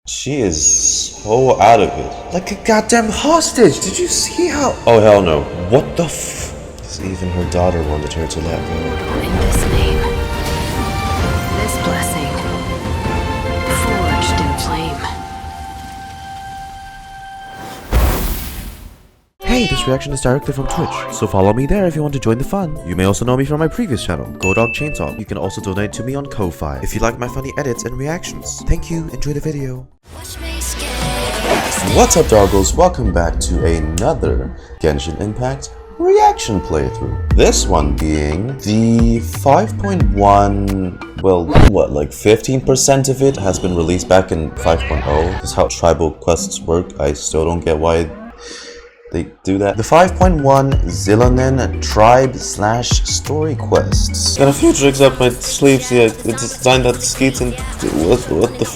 She is so out of it. Like a goddamn hostage. Did you see how? Oh hell no. What the f? Even her daughter wanted her to let go. In this name, this blessing, forged in flame. Hey, this reaction is directly from Twitch, so follow me there if you want to join the fun. You may also know me from my previous channel, GoDog Chainsaw. You can also donate to me on Ko-Fi if you like my funny edits and reactions. Thank you, enjoy the video. What's up, doggos? Welcome back to another Genshin Impact reaction playthrough. This one being the 5.1, well, what, like 15% of it has been released back in 5.0. This is how tribal quests work. I still don't get why they do that. The 5.1 Xilonen tribe/story quests. Got a few tricks up my sleeves here. It's designed that skeets and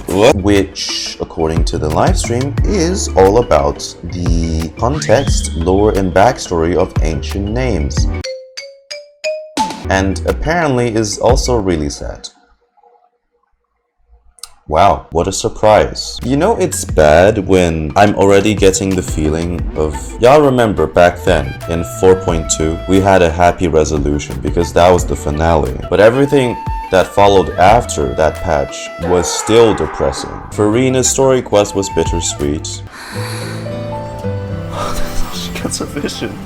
what? Which, according to the live stream, is all about the context, lore, and backstory of ancient names. And apparently is also really sad. Wow, what a surprise. You know, it's bad when I'm already getting the feeling of... Y'all remember back then, in 4.2, we had a happy resolution because that was the finale. But everything that followed after that patch was still depressing. Farina's story quest was bittersweet. She gets a vision.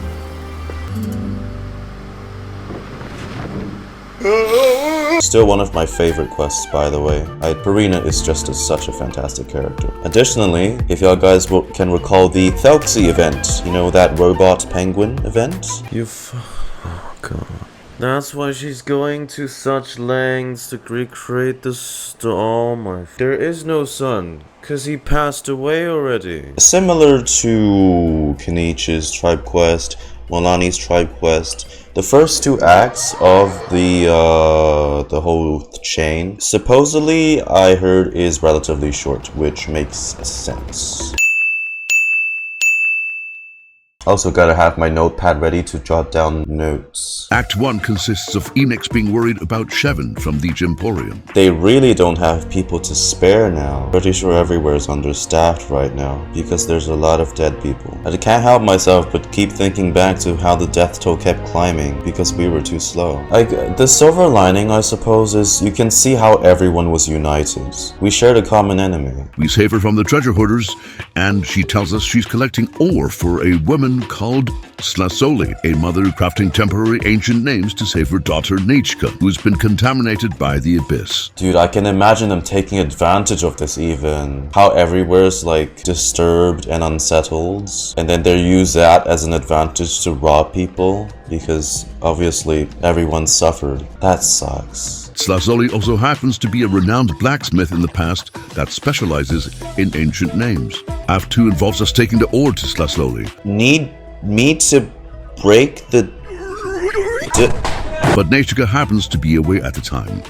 Still one of my favorite quests, by the way. Farina is just such a fantastic character. Additionally, if y'all guys can recall the Thelxie event, you know, that robot penguin event? Oh god. That's why she's going to such lengths to recreate the oh my... There is no son, cause he passed away already. Similar to Kenichi's tribe quest, Molani's tribe quest, the first two acts of the whole chain, supposedly I heard is relatively short, which makes sense. Also gotta have my notepad ready to jot down notes. Act 1 consists of Enix being worried about Shevin from the Gymporium. They really don't have people to spare now. Pretty sure everywhere is understaffed right now, because there's a lot of dead people. I can't help myself but keep thinking back to how the death toll kept climbing, because we were too slow. Like, the silver lining, I suppose, is you can see how everyone was united. We shared a common enemy. We save her from the treasure hoarders, and she tells us she's collecting ore for a woman called Tlazolli, a mother crafting temporary ancient names to save her daughter Nechca, who's been contaminated by the abyss. Dude, I can imagine them taking advantage of this even. How everywhere's like disturbed and unsettled, and then they use that as an advantage to rob people, because obviously everyone suffered. That sucks. Tlazolli also happens to be a renowned blacksmith in the past that specializes in ancient names. Act 2 involves us taking the ore to Tlazolli. Need me to break the... But Nechca happens to be away at the time.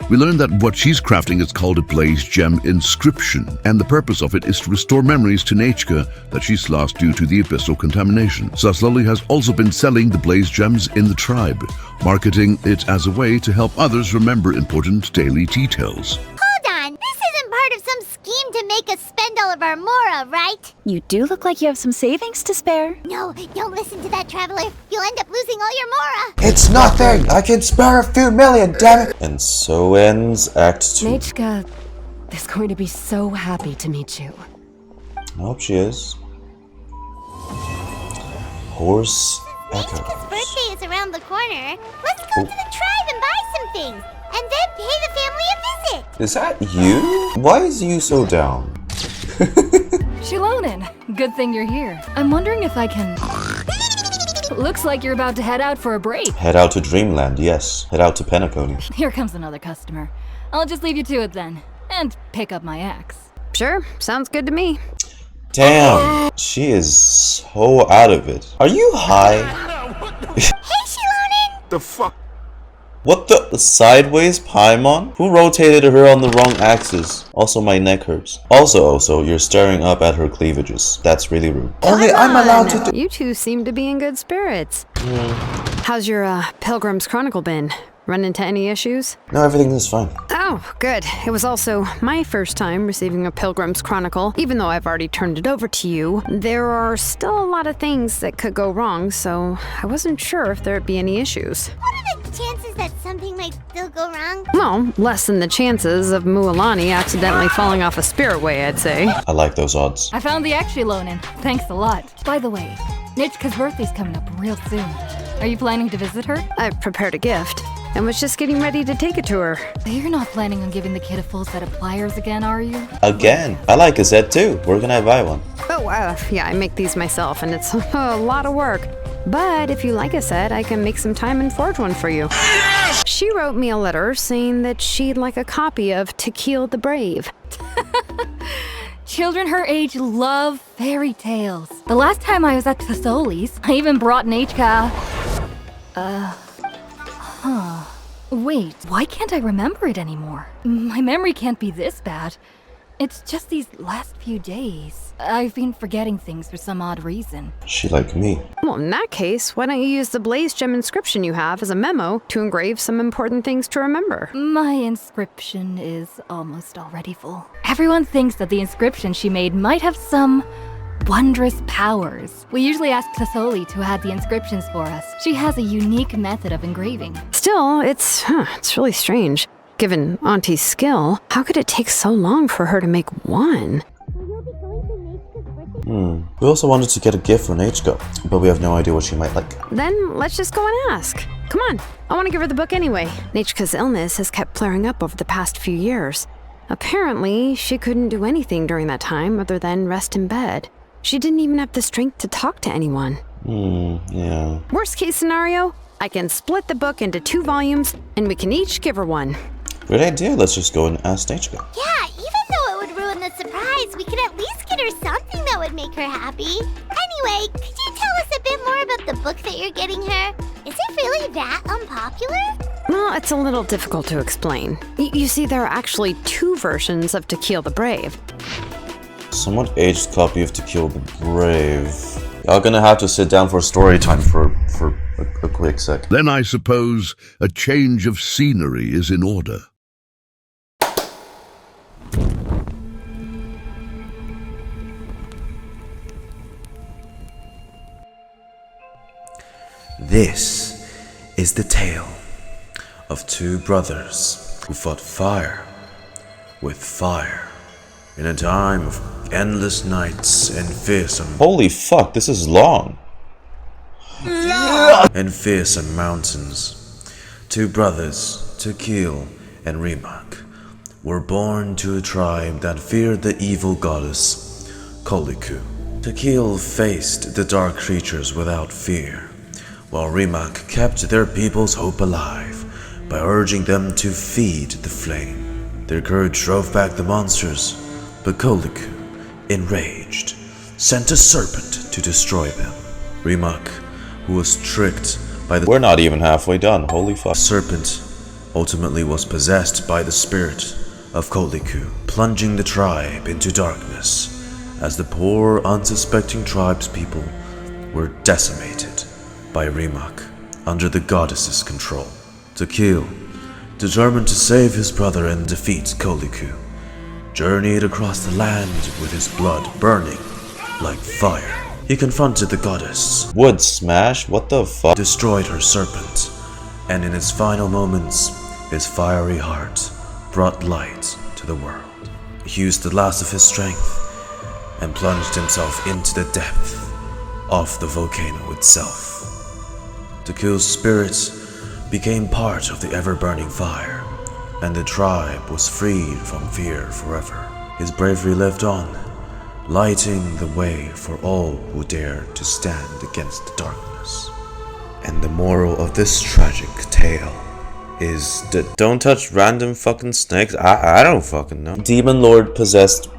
We learn that what she's crafting is called a Blazegem Inscription, and the purpose of it is to restore memories to Nechca that she's lost due to the abyssal contamination. Tlazolli has also been selling the Blazegems in the tribe, marketing it as a way to help others remember important daily details. Hold on, this isn't part of some scheme to make us spend all of our mora, right? You do look like you have some savings to spare. No, don't listen to that traveler. You'll end up losing all your mora. It's nothing! I can spare a few million, damn it! And so ends Act 2. Nechca is going to be so happy to meet you. I hope she is. Horse Nechca's Echoes. birthday is around the corner. Let's go to the tribe and buy some things, and then pay the family a visit. Is that you? Why is you so down? Xilonen, good thing you're here. I'm wondering if I can... Looks like you're about to head out for a break. Head out to Dreamland, yes. Head out to Penacony. Here comes another customer. I'll just leave you to it then, and pick up my axe. Sure, sounds good to me. Damn, she is so out of it. Are you high? Hey, Xilonen! The fuck? What the? Sideways Paimon? Who rotated her on the wrong axis? Also, my neck hurts. Also, you're staring up at her cleavages. That's really rude. Only I'm allowed to do— You two seem to be in good spirits. How's your Pilgrim's Chronicle been? Run into any issues? No, everything is fine. Oh, good. It was also my first time receiving a Pilgrim's Chronicle. Even though I've already turned it over to you, there are still a lot of things that could go wrong, so I wasn't sure if there'd be any issues. What are the chances that something might still go wrong? Well, less than the chances of Mualani accidentally falling off a spirit way, I'd say. I like those odds. I found the Xilonen. Thanks a lot. By the way, Nechca's birthday's coming up real soon. Are you planning to visit her? I've prepared a gift and was just getting ready to take it to her. You're not planning on giving the kid a full set of pliers again, are you? Again, I like a set too. Where can I buy one? Oh, yeah, I make these myself, and it's a lot of work. But if you like a set, I can make some time and forge one for you. She wrote me a letter saying that she'd like a copy of Tequil the Brave. Children her age love fairy tales. The last time I was at Tlazolli's, I even brought Nechca. Wait, why can't I remember it anymore? My memory can't be this bad. It's just these last few days. I've been forgetting things for some odd reason. She like me. Well, in that case, why don't you use the Blazegem inscription you have as a memo to engrave some important things to remember? My inscription is almost already full. Everyone thinks that the inscription she made might have some wondrous powers. We usually ask Tlazolli to add the inscriptions for us. She has a unique method of engraving. Still, it's really strange. Given Auntie's skill, how could it take so long for her to make one? We also wanted to get a gift for Nechca, but we have no idea what she might like. Then let's just go and ask. Come on, I want to give her the book anyway. Nechca's illness has kept flaring up over the past few years. Apparently, she couldn't do anything during that time other than rest in bed. She didn't even have the strength to talk to anyone. Yeah. Worst case scenario, I can split the book into 2 volumes and we can each give her one. Great idea. Let's just go and ask Nechca. Yeah, even though it would ruin the surprise, we could at least get her something that would make her happy. Anyway, could you tell us a bit more about the book that you're getting her? Is it really that unpopular? Well, it's a little difficult to explain. You see, there are actually 2 versions of Tequil the Brave. Somewhat aged copy of Tequil the Brave. Y'all gonna have to sit down for story time for a quick sec. Then I suppose a change of scenery is in order. This is the tale of 2 brothers who fought fire with fire in a time of endless nights and fearsome Holy fuck, this is long. mountains. 2 brothers, Tequil and Rimak, were born to a tribe that feared the evil goddess Koliku. Tequil faced the dark creatures without fear, while Rimak kept their people's hope alive by urging them to feed the flame. Their courage drove back the monsters, but Koliku, enraged, sent a serpent to destroy them. Rimak, who was tricked by the We're not even halfway done. Holy fuck. serpent, ultimately was possessed by the spirit of Koliku, plunging the tribe into darkness as the poor, unsuspecting tribespeople were decimated by Rimak under the goddess's control. Tequil, determined to save his brother and defeat Koliku, journeyed across the land with his blood burning like fire. He confronted the goddess, Wood smash? What the fuck? destroyed her serpent, and in his final moments, his fiery heart brought light to the world. He used the last of his strength and plunged himself into the depth of the volcano itself. Tequil's spirit became part of the ever-burning fire, and the tribe was freed from fear forever. His bravery lived on, lighting the way for all who dared to stand against the darkness. And the moral of this tragic tale is that don't touch random fucking snakes. I don't fucking know. Demon Lord possessed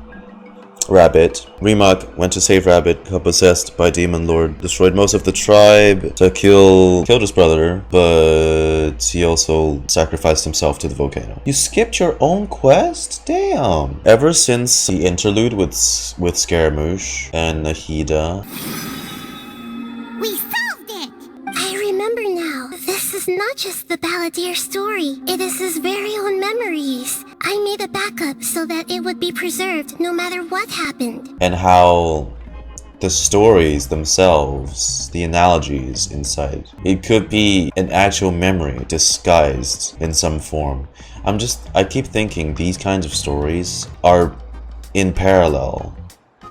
Rabbit. Rimak went to save Rabbit, got possessed by Demon Lord, destroyed most of the tribe. Tequil killed his brother, but he also sacrificed himself to the volcano. You skipped your own quest? Damn. Ever since the interlude with Scaramouche and Nahida. We solved it! I remember now. This is is not just the Balladeer story. It is his very own memories. I made a backup so that it would be preserved no matter what happened. And how the stories themselves, the analogies inside, it could be an actual memory disguised in some form. I keep thinking these kinds of stories are in parallel.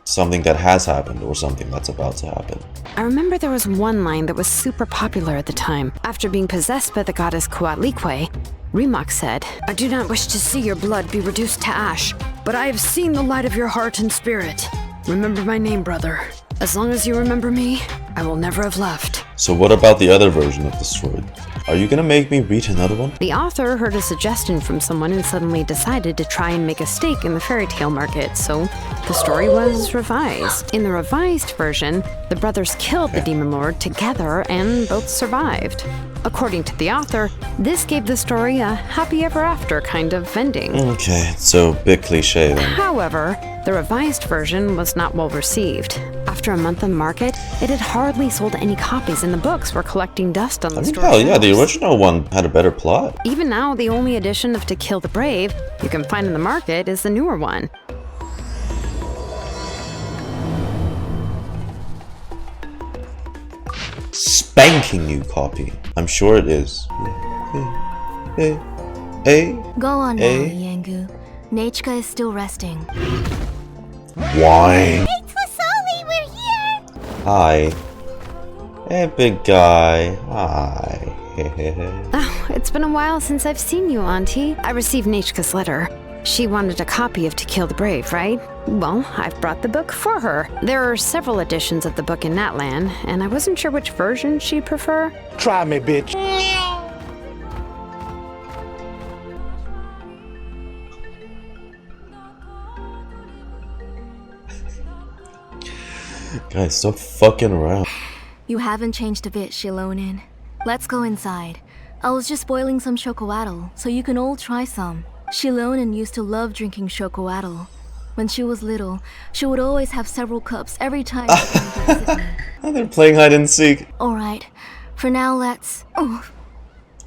Something that has happened or something that's about to happen. I remember there was one line that was super popular at the time. After being possessed by the goddess Coatlicue, Remak said, "I do not wish to see your blood be reduced to ash, but I have seen the light of your heart and spirit. Remember my name, brother. As long as you remember me, I will never have left." So what about the other version of the story? Are you gonna make me read another one? The author heard a suggestion from someone and suddenly decided to try and make a stake in the fairy tale market, so the story was revised. In the revised version, the brothers killed the demon lord together and both survived. According to the author, this gave the story a happy ever after kind of ending. Okay, so a bit cliche then. However, the revised version was not well received. After a month on the market, it had hardly sold any copies, and the books were collecting dust on the store hell yeah, the shelves. original one had a better plot. Even now, the only edition of To Kill the Brave you can find in the market is the newer one. Spanking new copy. I'm sure it is. Hey. Go on now, Yengu. Nechca is still resting. Wine. Hey, Tlazolli, we're here! Hi. Hey, big guy. Hi. Oh, it's been a while since I've seen you, Auntie. I received Nechca's letter. She wanted a copy of To Kill the Brave, right? Well, I've brought the book for her. There are several editions of the book in Natlan, and I wasn't sure which version she'd prefer. Try me, bitch. Guys, stop fucking around. You haven't changed a bit, Xilonen. Let's go inside. I was just boiling some chocolatl, so you can all try some. Xilonen used to love drinking chocolatl. When she was little, she would always have several cups every time she came to visit me. And they're playing hide and seek. Alright, for now let's... Oh,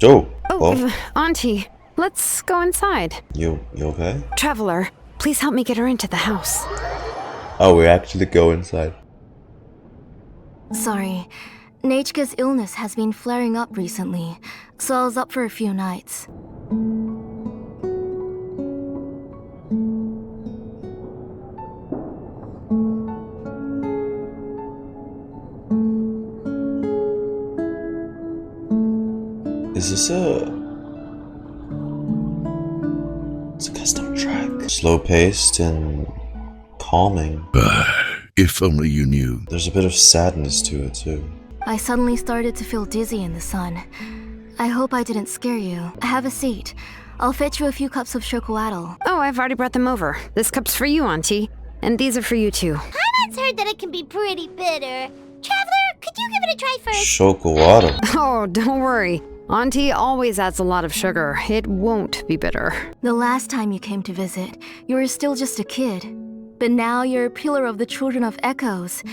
Oh. Auntie, let's go inside. You okay? Traveler, please help me get her into the house. Oh, we actually go inside. sorry. Nechca's illness has been flaring up recently, so I was up for a few nights. Is this it's a custom track. Slow paced and calming. If only you knew. There's a bit of sadness to it too. I suddenly started to feel dizzy in the sun. I hope I didn't scare you. Have a seat. I'll fetch you a few cups of chocolatl. Oh, I've already brought them over. This cup's for you, Auntie. And these are for you too. I've heard that it can be pretty bitter. Traveler, could you give it a try first? Chocolate. Oh, don't worry. Auntie always adds a lot of sugar. It won't be bitter. The last time you came to visit, you were still just a kid. But now you're a pillar of the children of Echoes.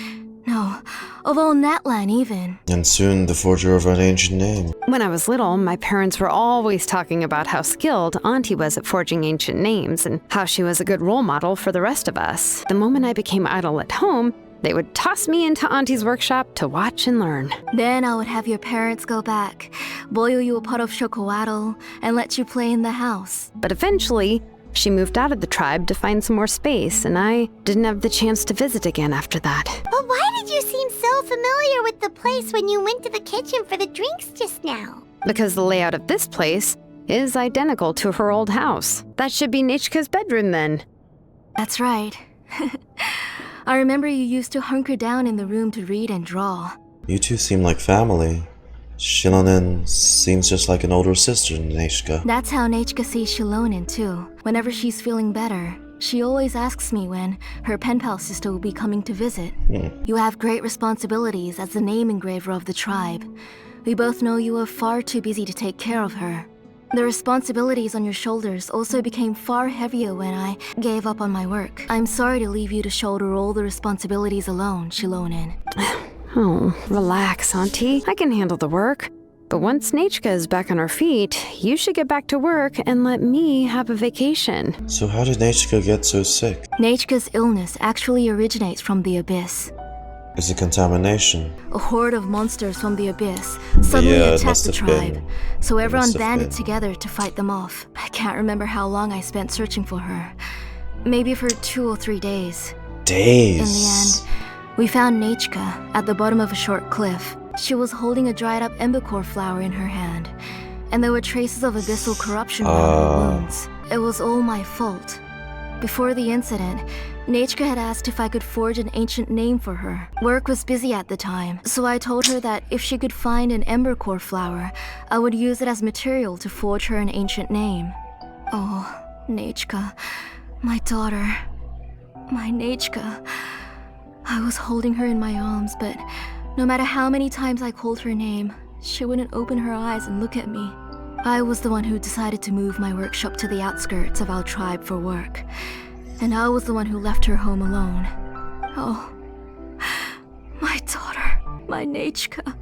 No, of all Natlan even. And soon the forger of an ancient name. When I was little, my parents were always talking about how skilled Auntie was at forging ancient names and how she was a good role model for the rest of us. The moment I became idle at home, they would toss me into Auntie's workshop to watch and learn. Then I would have your parents go back, boil you a pot of chocolatl, and let you play in the house. But eventually, she moved out of the tribe to find some more space, and I didn't have the chance to visit again after that. But why did you seem so familiar with the place when you went to the kitchen for the drinks just now? Because the layout of this place is identical to her old house. That should be Nechca's bedroom then. That's right. I remember you used to hunker down in the room to read and draw. You two seem like family. Xilonen seems just like an older sister than Nechca. That's how Nechca sees Xilonen too. Whenever she's feeling better, she always asks me when her pen pal sister will be coming to visit. You have great responsibilities as the name engraver of the tribe. We both know you are far too busy to take care of her. The responsibilities on your shoulders also became far heavier when I gave up on my work. I'm sorry to leave you to shoulder all the responsibilities alone, Xilonen. Oh, relax, Auntie. I can handle the work. But once Nechca is back on her feet, you should get back to work and let me have a vacation. So how did Nechca get so sick? Nechca's illness actually originates from the abyss. Is it contamination? A horde of monsters from the abyss suddenly Yeah, it attacked must the have tribe, been. so everyone must have banded been. together to fight them off. I can't remember how long I spent searching for her. Maybe for 2 or 3 days. Days. In the end, we found Nechca at the bottom of a short cliff. She was holding a dried-up embercore flower in her hand, and there were traces of abyssal corruption around her wounds. It was all my fault. Before the incident, Nechca had asked if I could forge an ancient name for her. Work was busy at the time, so I told her that if she could find an embercore flower, I would use it as material to forge her an ancient name. Oh, Nechca, my daughter, my Nechca. I was holding her in my arms, but no matter how many times I called her name, she wouldn't open her eyes and look at me. I was the one who decided to move my workshop to the outskirts of our tribe for work. And I was the one who left her home alone. Oh, my daughter, my Nechca.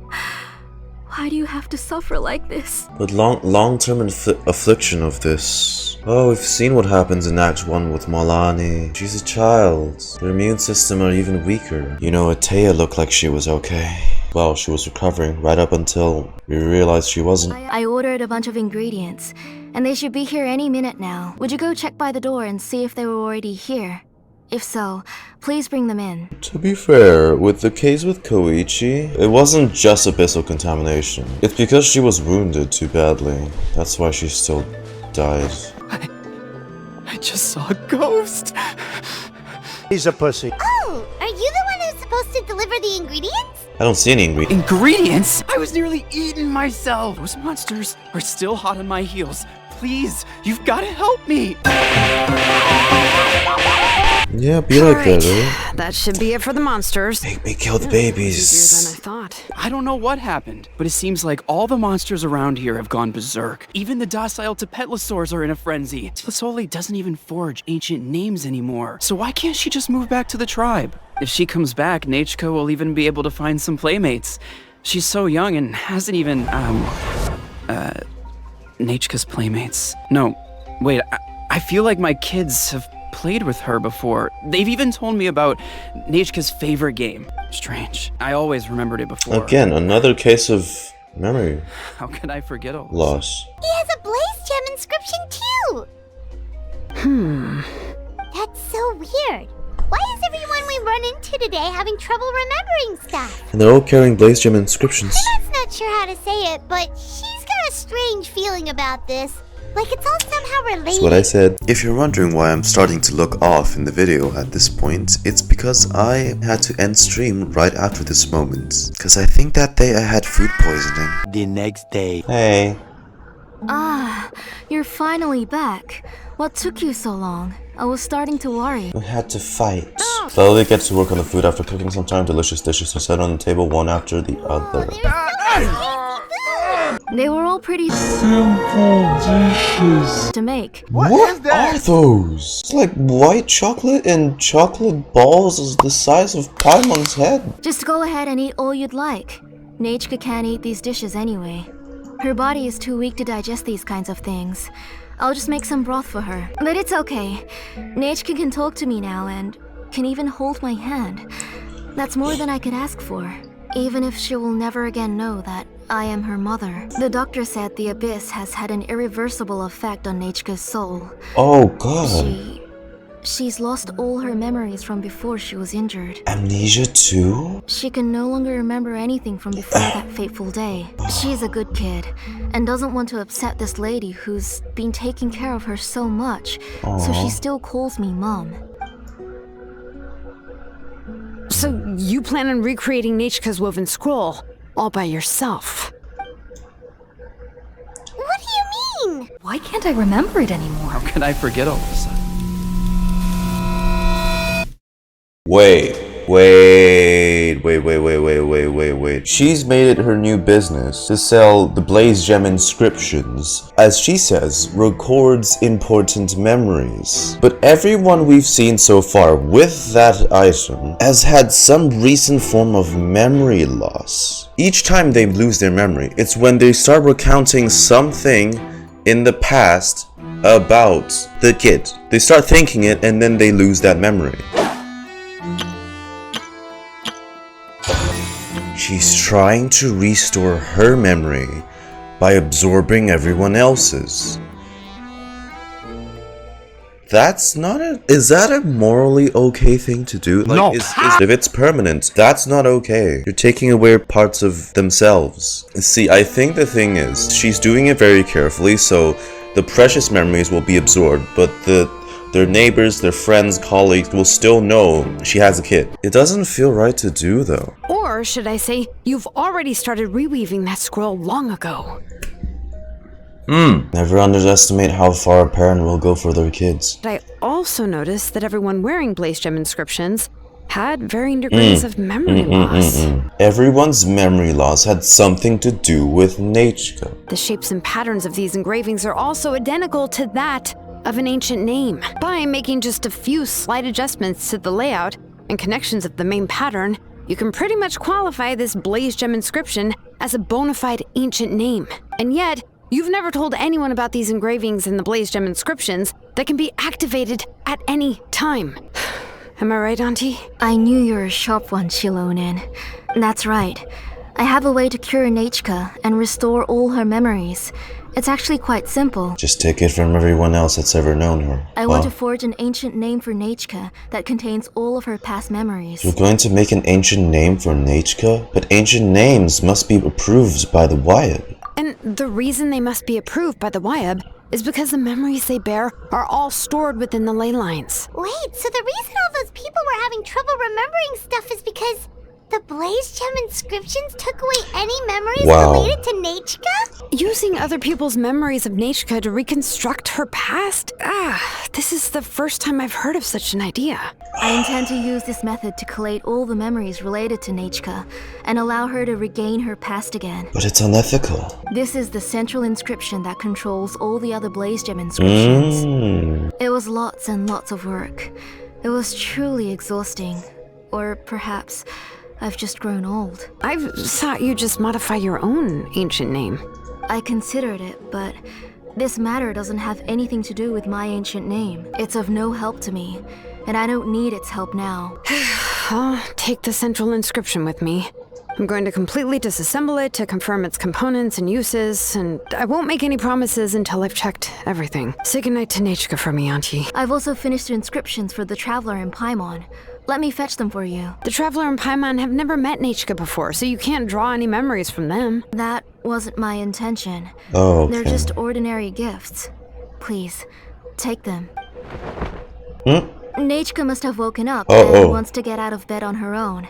Why do you have to suffer like this? But long-term affliction of this. Oh, we've seen what happens in Act 1 with Malani. She's a child. Her immune system are even weaker. You know, Atea looked like she was okay. Well, she was recovering right up until we realized she wasn't. I ordered a bunch of ingredients, and they should be here any minute now. Would you go check by the door and see if they were already here? If so, please bring them in. To be fair, with the case with Koichi, it wasn't just abyssal contamination. It's because she was wounded too badly. That's why she still died. I just saw a ghost. He's a pussy. Oh, are you the one who's supposed to deliver the ingredients? I don't see any ingredients. Ingredients? I was nearly eaten myself. Those monsters are still hot on my heels. Please, you've got to help me. Yeah, be like that, Alright, right? that should be it for the monsters. Make me kill the Easier babies. than I thought. I don't know what happened, but it seems like all the monsters around here have gone berserk. Even the docile Tepetlisaurus are in a frenzy. Tlazolli doesn't even forge ancient names anymore. So why can't she just move back to the tribe? If she comes back, Nechca will even be able to find some playmates. She's so young and hasn't even, Nechca's playmates. No, wait, I feel like my kids have played with her before. They've even told me about Nechca's favorite game. Strange. I always remembered it before. Again, another case of memory How could I forget all this? loss. He has a Blazegem inscription too! That's so weird. Why is everyone we run into today having trouble remembering stuff? And they're all carrying Blazegem inscriptions. That's not sure how to say it, but she's got a strange feeling about this. Like it's all somehow related. That's what I said. If you're wondering why I'm starting to look off in the video at this point, it's because I had to end stream right after this moment. Because I think that day I had food poisoning. The next day. Hey. Ah, you're finally back. What took you so long? I was starting to worry. We had to fight. Slowly get to work on the food after cooking some time. Delicious dishes are set on the table one after the other. There's so much tasty food! They were all pretty simple dishes to make. What are those? It's like white chocolate and chocolate balls the size of Paimon's head. Just go ahead and eat all you'd like. Nechca can't eat these dishes anyway. Her body is too weak to digest these kinds of things. I'll just make some broth for her. But it's okay. Nechca can talk to me now and can even hold my hand. That's more than I could ask for. Even if she will never again know that I am her mother. The doctor said the abyss has had an irreversible effect on Nechca's soul. Oh god. She's lost all her memories from before she was injured. Amnesia too? She can no longer remember anything from before that fateful day. She's a good kid, and doesn't want to upset this lady who's been taking care of her so much, so she still calls me Mom. So you plan on recreating Nechca's woven scroll all by yourself? What do you mean? Why can't I remember it anymore? How could I forget all of a sudden? Wait. Wait. She's made it her new business to sell the Blazegem inscriptions. As she says, records important memories. But everyone we've seen so far with that item has had some recent form of memory loss. Each time they lose their memory, it's when they start recounting something in the past about the kid. They start thinking it and then they lose that memory. She's trying to restore her memory by absorbing everyone else's. That's not is that a morally okay thing to do? Like, No. if it's permanent, that's not okay. You're taking away parts of themselves. See, I think the thing is, she's doing it very carefully, so the precious memories will be absorbed, but their neighbors, their friends, colleagues will still know she has a kid. It doesn't feel right to do, though. Or should I say, you've already started reweaving that scroll long ago. Never underestimate how far a parent will go for their kids. But I also noticed that everyone wearing Blazegem inscriptions had varying degrees of memory loss. Everyone's memory loss had something to do with Nechca. The shapes and patterns of these engravings are also identical to that of an ancient name. By making just a few slight adjustments to the layout and connections of the main pattern, you can pretty much qualify this Blazegem inscription as a bona fide ancient name. And yet, you've never told anyone about these engravings in the Blazegem inscriptions that can be activated at any time. Am I right, Auntie? I knew you were a sharp one, Xilonen. That's right. I have a way to cure Nechca and restore all her memories. It's actually quite simple. Just take it from everyone else that's ever known her. I want to forge an ancient name for Nechca that contains all of her past memories. You're going to make an ancient name for Nechca? But ancient names must be approved by the Wyab. And the reason they must be approved by the Wyab is because the memories they bear are all stored within the ley lines. Wait, so the reason all those people were having trouble remembering stuff is because the Blazegem inscriptions took away any memories related to Nechca? Using other people's memories of Nechca to reconstruct her past? This is the first time I've heard of such an idea. I intend to use this method to collate all the memories related to Nechca and allow her to regain her past again. But it's unethical. This is the central inscription that controls all the other Blazegem inscriptions. It was lots and lots of work. It was truly exhausting. Or perhaps I've just grown old. I thought you just modify your own ancient name. I considered it, but this matter doesn't have anything to do with my ancient name. It's of no help to me, and I don't need its help now. I'll take the central inscription with me. I'm going to completely disassemble it to confirm its components and uses, and I won't make any promises until I've checked everything. Say goodnight to Nechca for me, Auntie. I've also finished the inscriptions for the Traveler and Paimon. Let me fetch them for you. The Traveler and Paimon have never met Nechca before, so you can't draw any memories from them. That wasn't my intention. Oh, okay. They're just ordinary gifts. Please, take them. Nechca must have woken up and wants to get out of bed on her own.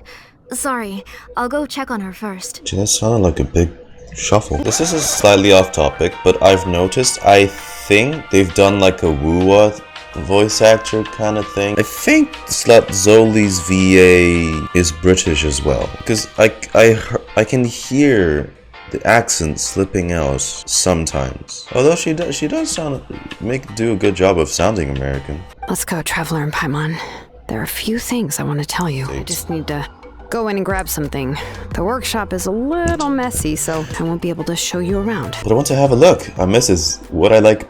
Sorry, I'll go check on her first. Gee, that sounded like a big shuffle. This is slightly off topic, but I've noticed, I think they've done like a Wuwa voice actor kind of thing. I think Tlazolli's VA is British as well, because I can hear the accent slipping out sometimes. Although she does do a good job of sounding American. Let's go, Traveler and Paimon. There are a few things I want to tell you. I just need to go in and grab something. The workshop is a little messy, so I won't be able to show you around. But I want to have a look. Our missus, what I like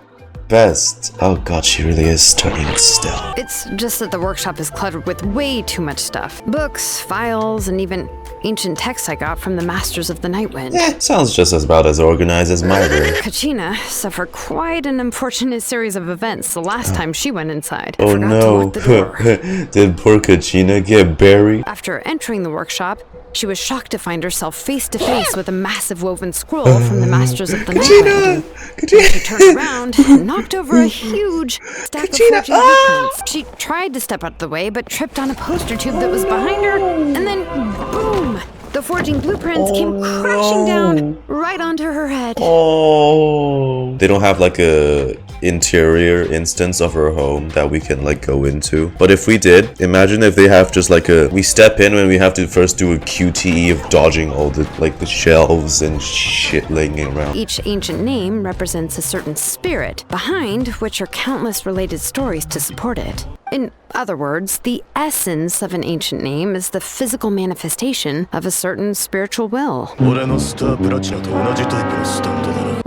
best. Oh god, she really is turning still. It's just that the workshop is cluttered with way too much stuff. Books, files, and even ancient texts I got from the Masters of the Nightwind. Sounds just about as organized as my room. Kachina suffered quite an unfortunate series of events the last time she went inside. Oh no. Did poor Kachina get buried? After entering the workshop, she was shocked to find herself face to face with a massive woven scroll from the Masters of the Nightwind. She turned around and knocked over a huge stack of forging blueprints. She tried to step out of the way, but tripped on a poster tube that was behind her, and then boom! The forging blueprints came crashing down right onto her head. They don't have like a interior instance of her home that we can like go into. But if we did, imagine if they have just like we step in when we have to first do a QTE of dodging all the like the shelves and shit laying around. Each ancient name represents a certain spirit, behind which are countless related stories to support it. In other words, the essence of an ancient name is the physical manifestation of a certain spiritual will. When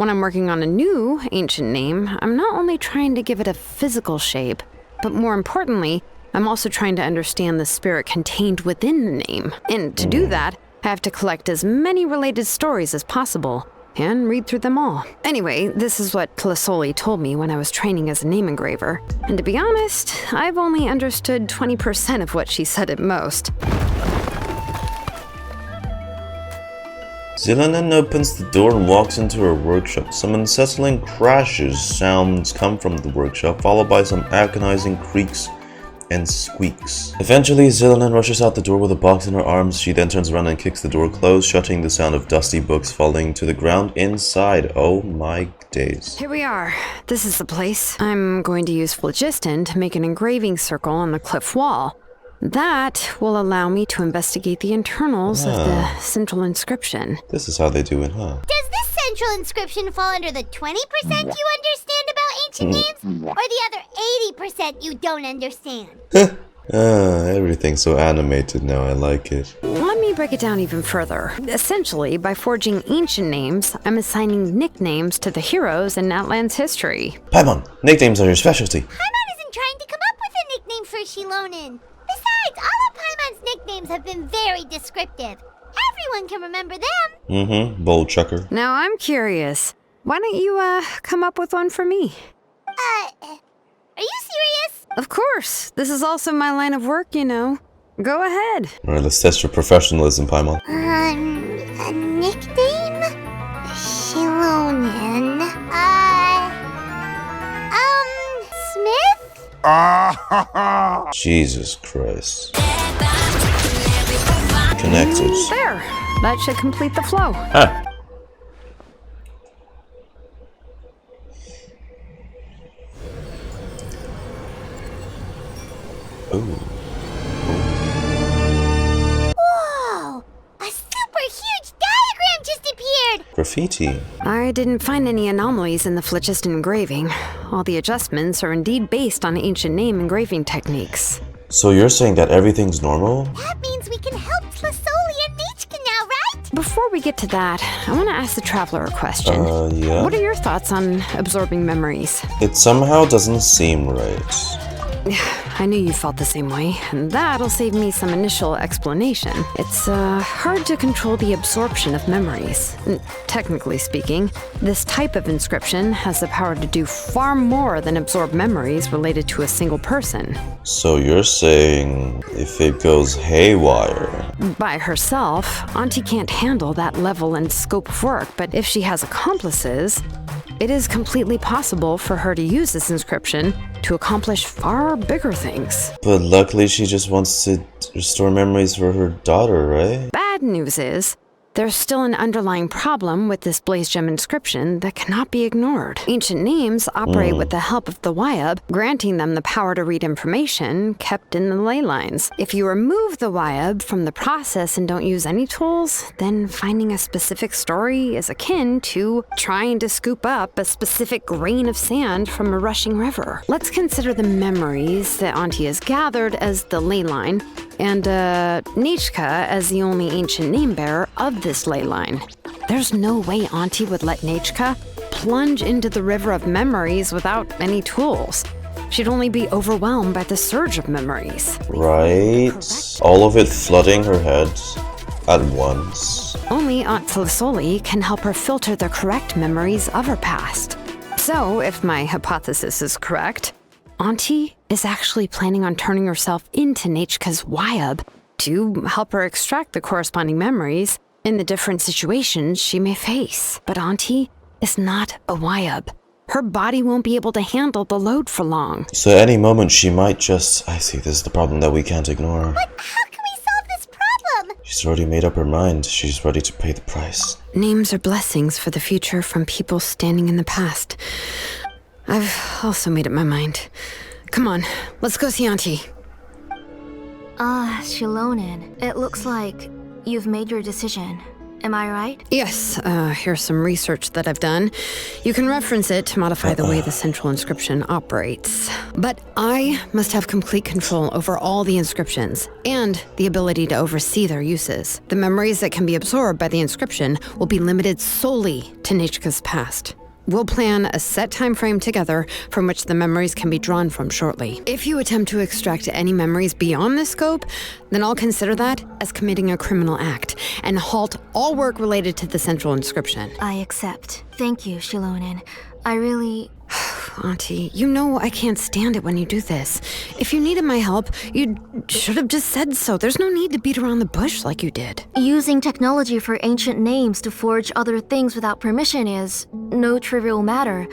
I'm working on a new ancient name, I'm not only trying to give it a physical shape, but more importantly, I'm also trying to understand the spirit contained within the name. And to do that, I have to collect as many related stories as possible and read through them all. Anyway, this is what Tlazolli told me when I was training as a name engraver. And to be honest, I've only understood 20% of what she said at most. Xilonen opens the door and walks into her workshop. Some unsettling crashes sounds come from the workshop, followed by some agonizing creaks and squeaks. Eventually, Xilonen rushes out the door with a box in her arms. She then turns around and kicks the door closed, shutting the sound of dusty books falling to the ground inside. Oh my days. Here we are. This is the place. I'm going to use phlogiston to make an engraving circle on the cliff wall. That will allow me to investigate the internals of the central inscription. This is how they do it, huh? Does this central inscription fall under the 20% you understand about ancient names? Or the other 80% you don't understand? Everything's so animated now, I like it. Let me break it down even further. Essentially, by forging ancient names, I'm assigning nicknames to the heroes in Natlan's history. Paimon, nicknames are your specialty. Paimon isn't trying to come up with a nickname for Xilonen. Besides, all of Paimon's nicknames have been very descriptive. Everyone can remember them. Bold chucker. Now I'm curious. Why don't you, come up with one for me? Are you serious? Of course. This is also my line of work, you know. Go ahead. Alright, let's test your professionalism, Paimon. A nickname? Xilonen. Smith? Jesus Christ. Connected. There. That should complete the flow. Ah. Ooh. Whoa! A super huge diagram just appeared! Graffiti. I didn't find any anomalies in the phlogiston engraving. All the adjustments are indeed based on ancient name engraving techniques. So you're saying that everything's normal? That means we can help Tlazolli and Nechca now, right? Before we get to that, I want to ask the traveler a question. Yeah? What are your thoughts on absorbing memories? It somehow doesn't seem right. I knew you felt the same way, and that'll save me some initial explanation. It's hard to control the absorption of memories. Technically speaking, this type of inscription has the power to do far more than absorb memories related to a single person. So you're saying if it goes haywire... By herself, Auntie can't handle that level and scope of work, but if she has accomplices, it is completely possible for her to use this inscription to accomplish far bigger things. But luckily she just wants to restore memories for her daughter, right? Bad news is, there's still an underlying problem with this Blazegem inscription that cannot be ignored. Ancient names operate with the help of the Wyub, granting them the power to read information kept in the ley lines. If you remove the Wyub from the process and don't use any tools, then finding a specific story is akin to trying to scoop up a specific grain of sand from a rushing river. Let's consider the memories that Auntie has gathered as the ley line, and Nechca as the only ancient name bearer of this ley line. There's no way Auntie would let Nechca plunge into the river of memories without any tools. She'd only be overwhelmed by the surge of memories. Right? All of it flooding her head at once. Only Aunt Tlazolli can help her filter the correct memories of her past. So, if my hypothesis is correct, Auntie is actually planning on turning herself into Nechca's Wyub to help her extract the corresponding memories in the different situations she may face. But Auntie is not a Wyub. Her body won't be able to handle the load for long. So at any moment she might just... I see, this is the problem that we can't ignore. But how can we solve this problem? She's already made up her mind. She's ready to pay the price. Names are blessings for the future from people standing in the past. I've also made up my mind. Come on, let's go see Auntie. Xilonen, it looks like you've made your decision. Am I right? Yes, here's some research that I've done. You can reference it to modify the way the central inscription operates. But I must have complete control over all the inscriptions, and the ability to oversee their uses. The memories that can be absorbed by the inscription will be limited solely to Nechca's past. We'll plan a set time frame together from which the memories can be drawn from shortly. If you attempt to extract any memories beyond this scope, then I'll consider that as committing a criminal act and halt all work related to the central inscription. I accept. Thank you, Xilonen. I really... Auntie, you know I can't stand it when you do this. If you needed my help, you should have just said so. There's no need to beat around the bush like you did. Using technology for ancient names to forge other things without permission is no trivial matter.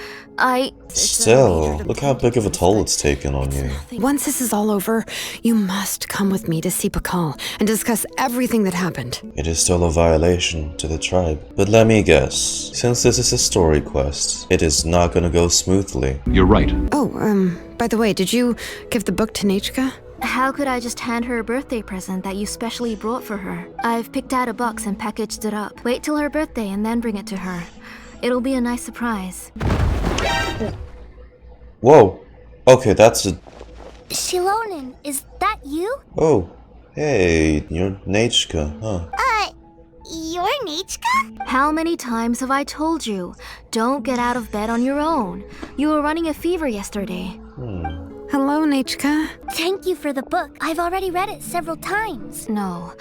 Still, look how big of a toll it's taken on you. Once this is all over, you must come with me to see Tequil and discuss everything that happened. It is still a violation to the tribe. But let me guess, since this is a story quest, it is not gonna go smoothly. You're right. Oh, by the way, did you give the book to Nechca? How could I just hand her a birthday present that you specially brought for her? I've picked out a box and packaged it up. Wait till her birthday and then bring it to her. It'll be a nice surprise. Whoa. Okay, that's a... Xilonen, is that you? Oh. Hey, you're Nechca, huh? You're Nechca? How many times have I told you? Don't get out of bed on your own. You were running a fever yesterday. Hello, Nechca. Thank you for the book. I've already read it several times. No.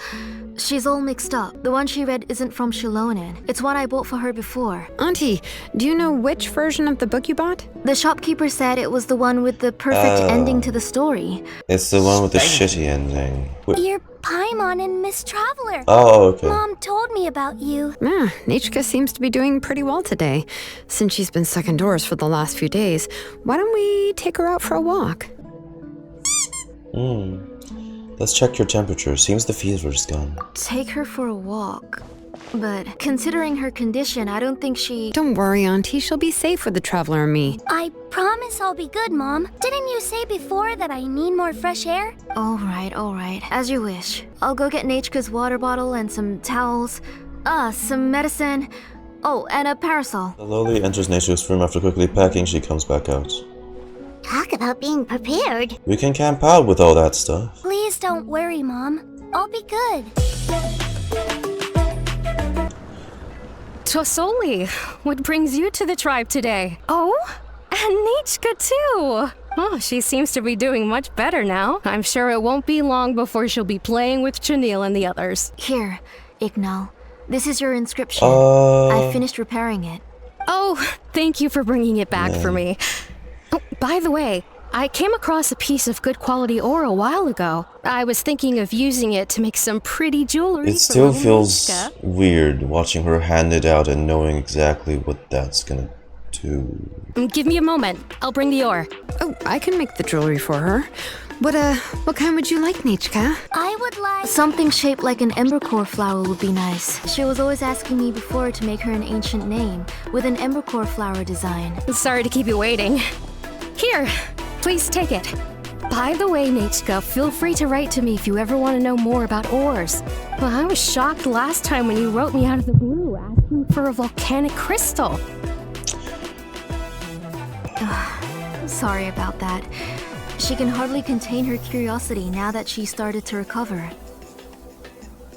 She's all mixed up. The one she read isn't from Xilonen. It's one I bought for her before. Auntie, do you know which version of the book you bought? The shopkeeper said it was the one with the perfect ending to the story. It's the one with the shitty ending. You're Paimon and Miss Traveler. Oh, okay. Mom told me about you. Nechca seems to be doing pretty well today. Since she's been stuck indoors for the last few days, why don't we take her out for a walk? Let's check your temperature. Seems the fever's gone. Take her for a walk. But considering her condition, I don't think she... Don't worry, Auntie. She'll be safe with the Traveler and me. I promise I'll be good, Mom. Didn't you say before that I need more fresh air? All right. As you wish. I'll go get Nechca's water bottle and some towels. Some medicine. Oh, and a parasol. Slowly enters Nechca's room. After quickly packing, she comes back out. Talk about being prepared. We can camp out with all that stuff. Please don't worry, Mom. I'll be good. Tlazolli, what brings you to the tribe today? Oh, and Nechca too. Oh, she seems to be doing much better now. I'm sure it won't be long before she'll be playing with Janelle and the others. Here, Ignal. This is your inscription. I finished repairing it. Oh, thank you for bringing it back for me. Oh, by the way, I came across a piece of good quality ore a while ago. I was thinking of using it to make some pretty jewelry. It still feels weird watching her hand it out and knowing exactly what that's gonna do. Give me a moment. I'll bring the ore. Oh, I can make the jewelry for her. What kind would you like, Nechca? I would like... Something shaped like an embercore flower would be nice. She was always asking me before to make her an ancient name with an embercore flower design. Sorry to keep you waiting. Here, please take it. By the way, Nechca, feel free to write to me if you ever want to know more about ores. Well, I was shocked last time when you wrote me out of the blue asking for a volcanic crystal. Sorry about that. She can hardly contain her curiosity now that she started to recover.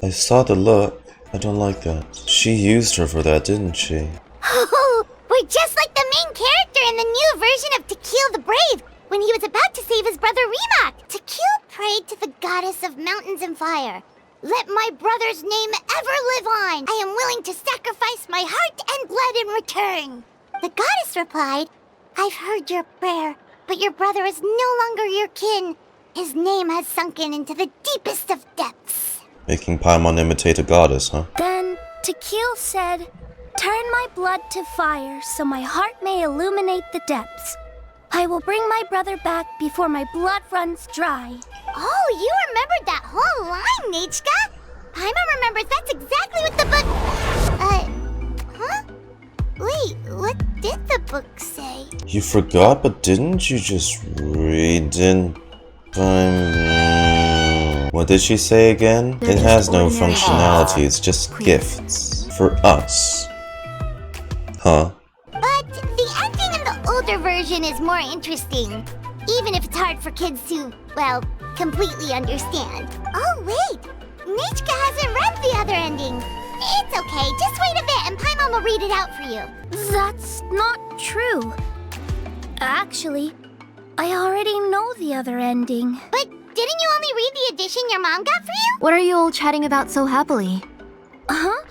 I saw the look. I don't like that. She used her for that, didn't she? Oh, we're just like the main character in the new version of Tequil the Brave, when he was about to save his brother Rimac. Tequil prayed to the goddess of mountains and fire. Let my brother's name ever live on. I am willing to sacrifice my heart and blood in return. The goddess replied, I've heard your prayer, but your brother is no longer your kin. His name has sunken into the deepest of depths. Making Paimon imitate a goddess, huh? Then Tequil said, turn my blood to fire so my heart may illuminate the depths. I will bring my brother back before my blood runs dry. Oh, you remembered that whole line, Nechca? Paimon remembers that's exactly what the book... Huh? Wait, what did the book say? You forgot, but didn't you just read in time? What did she say again? They're It just has no ordinary functionality, it's just Please. gifts. For us. Huh? But the ending in the older version is more interesting. Even if it's hard for kids to, well, completely understand. Oh, wait! Nechca hasn't read the other ending. It's okay, just wait a bit and Paimon will read it out for you. That's not true. Actually, I already know the other ending. But didn't you only read the edition your mom got for you? What are you all chatting about so happily? Huh?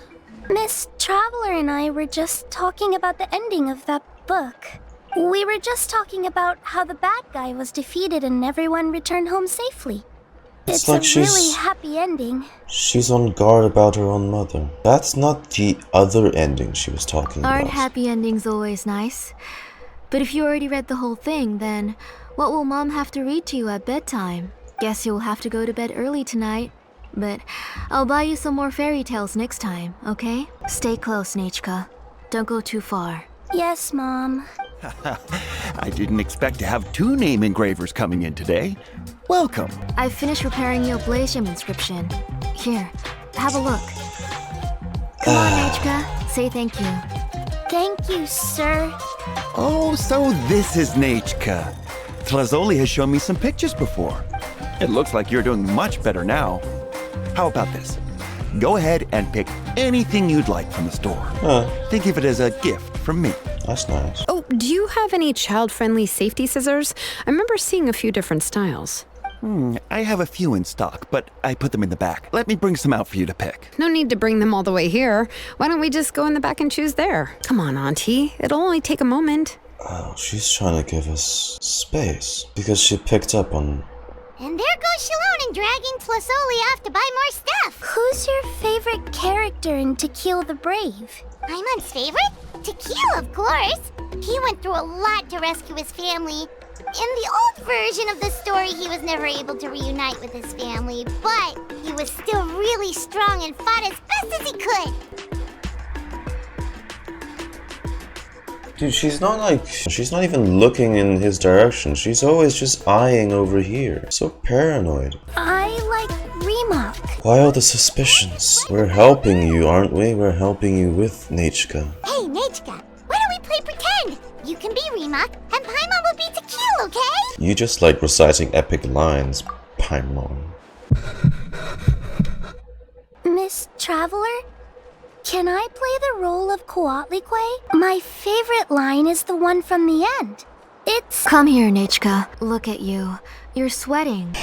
Miss Traveler and I were just talking about the ending of that book. We were just talking about how the bad guy was defeated and everyone returned home safely. It's like a she's- really happy ending. She's on guard about her own mother. That's not the other ending she was talking Aren't about. happy endings always nice? But if you already read the whole thing, then what will Mom have to read to you at bedtime? Guess you'll have to go to bed early tonight. But I'll buy you some more fairy tales next time, okay? Stay close, Nechca. Don't go too far. Yes, Mom. I didn't expect to have 2 name engravers coming in today. Welcome. I've finished repairing your Blazegem inscription. Here, have a look. Come on, Nechca. Say thank you. Thank you, sir. Oh, so this is Nechca. Tlazolli has shown me some pictures before. It looks like you're doing much better now. How about this? Go ahead and pick anything you'd like from the store. Think of it as a gift from me. That's nice. Oh, do you have any child-friendly safety scissors? I remember seeing a few different styles. I have a few in stock, but I put them in the back. Let me bring some out for you to pick. No need to bring them all the way here. Why don't we just go in the back and choose there? Come on, Auntie. It'll only take a moment. Oh, she's trying to give us space. Because she picked up on... And there goes Xilonen dragging Tlazolli off to buy more stuff. Who's your favorite character in Tequil the Brave? Paimon's favorite? Tequil, of course. He went through a lot to rescue his family. In the old version of the story, he was never able to reunite with his family, but he was still really strong and fought as best as he could. Dude, she's not even looking in his direction. She's always just eyeing over here. So paranoid. I like Remark. Why all the suspicions? We're helping you, aren't we? We're helping you with Nechca. Hey, Nechca, why don't we play pretend? You can be Remark, and Paimon will be Tequil, okay? You just like reciting epic lines, Paimon. Miss Traveler? Can I play the role of Coatlicue? My favorite line is the one from the end. It's... Come here, Nechca. Look at you. You're sweating.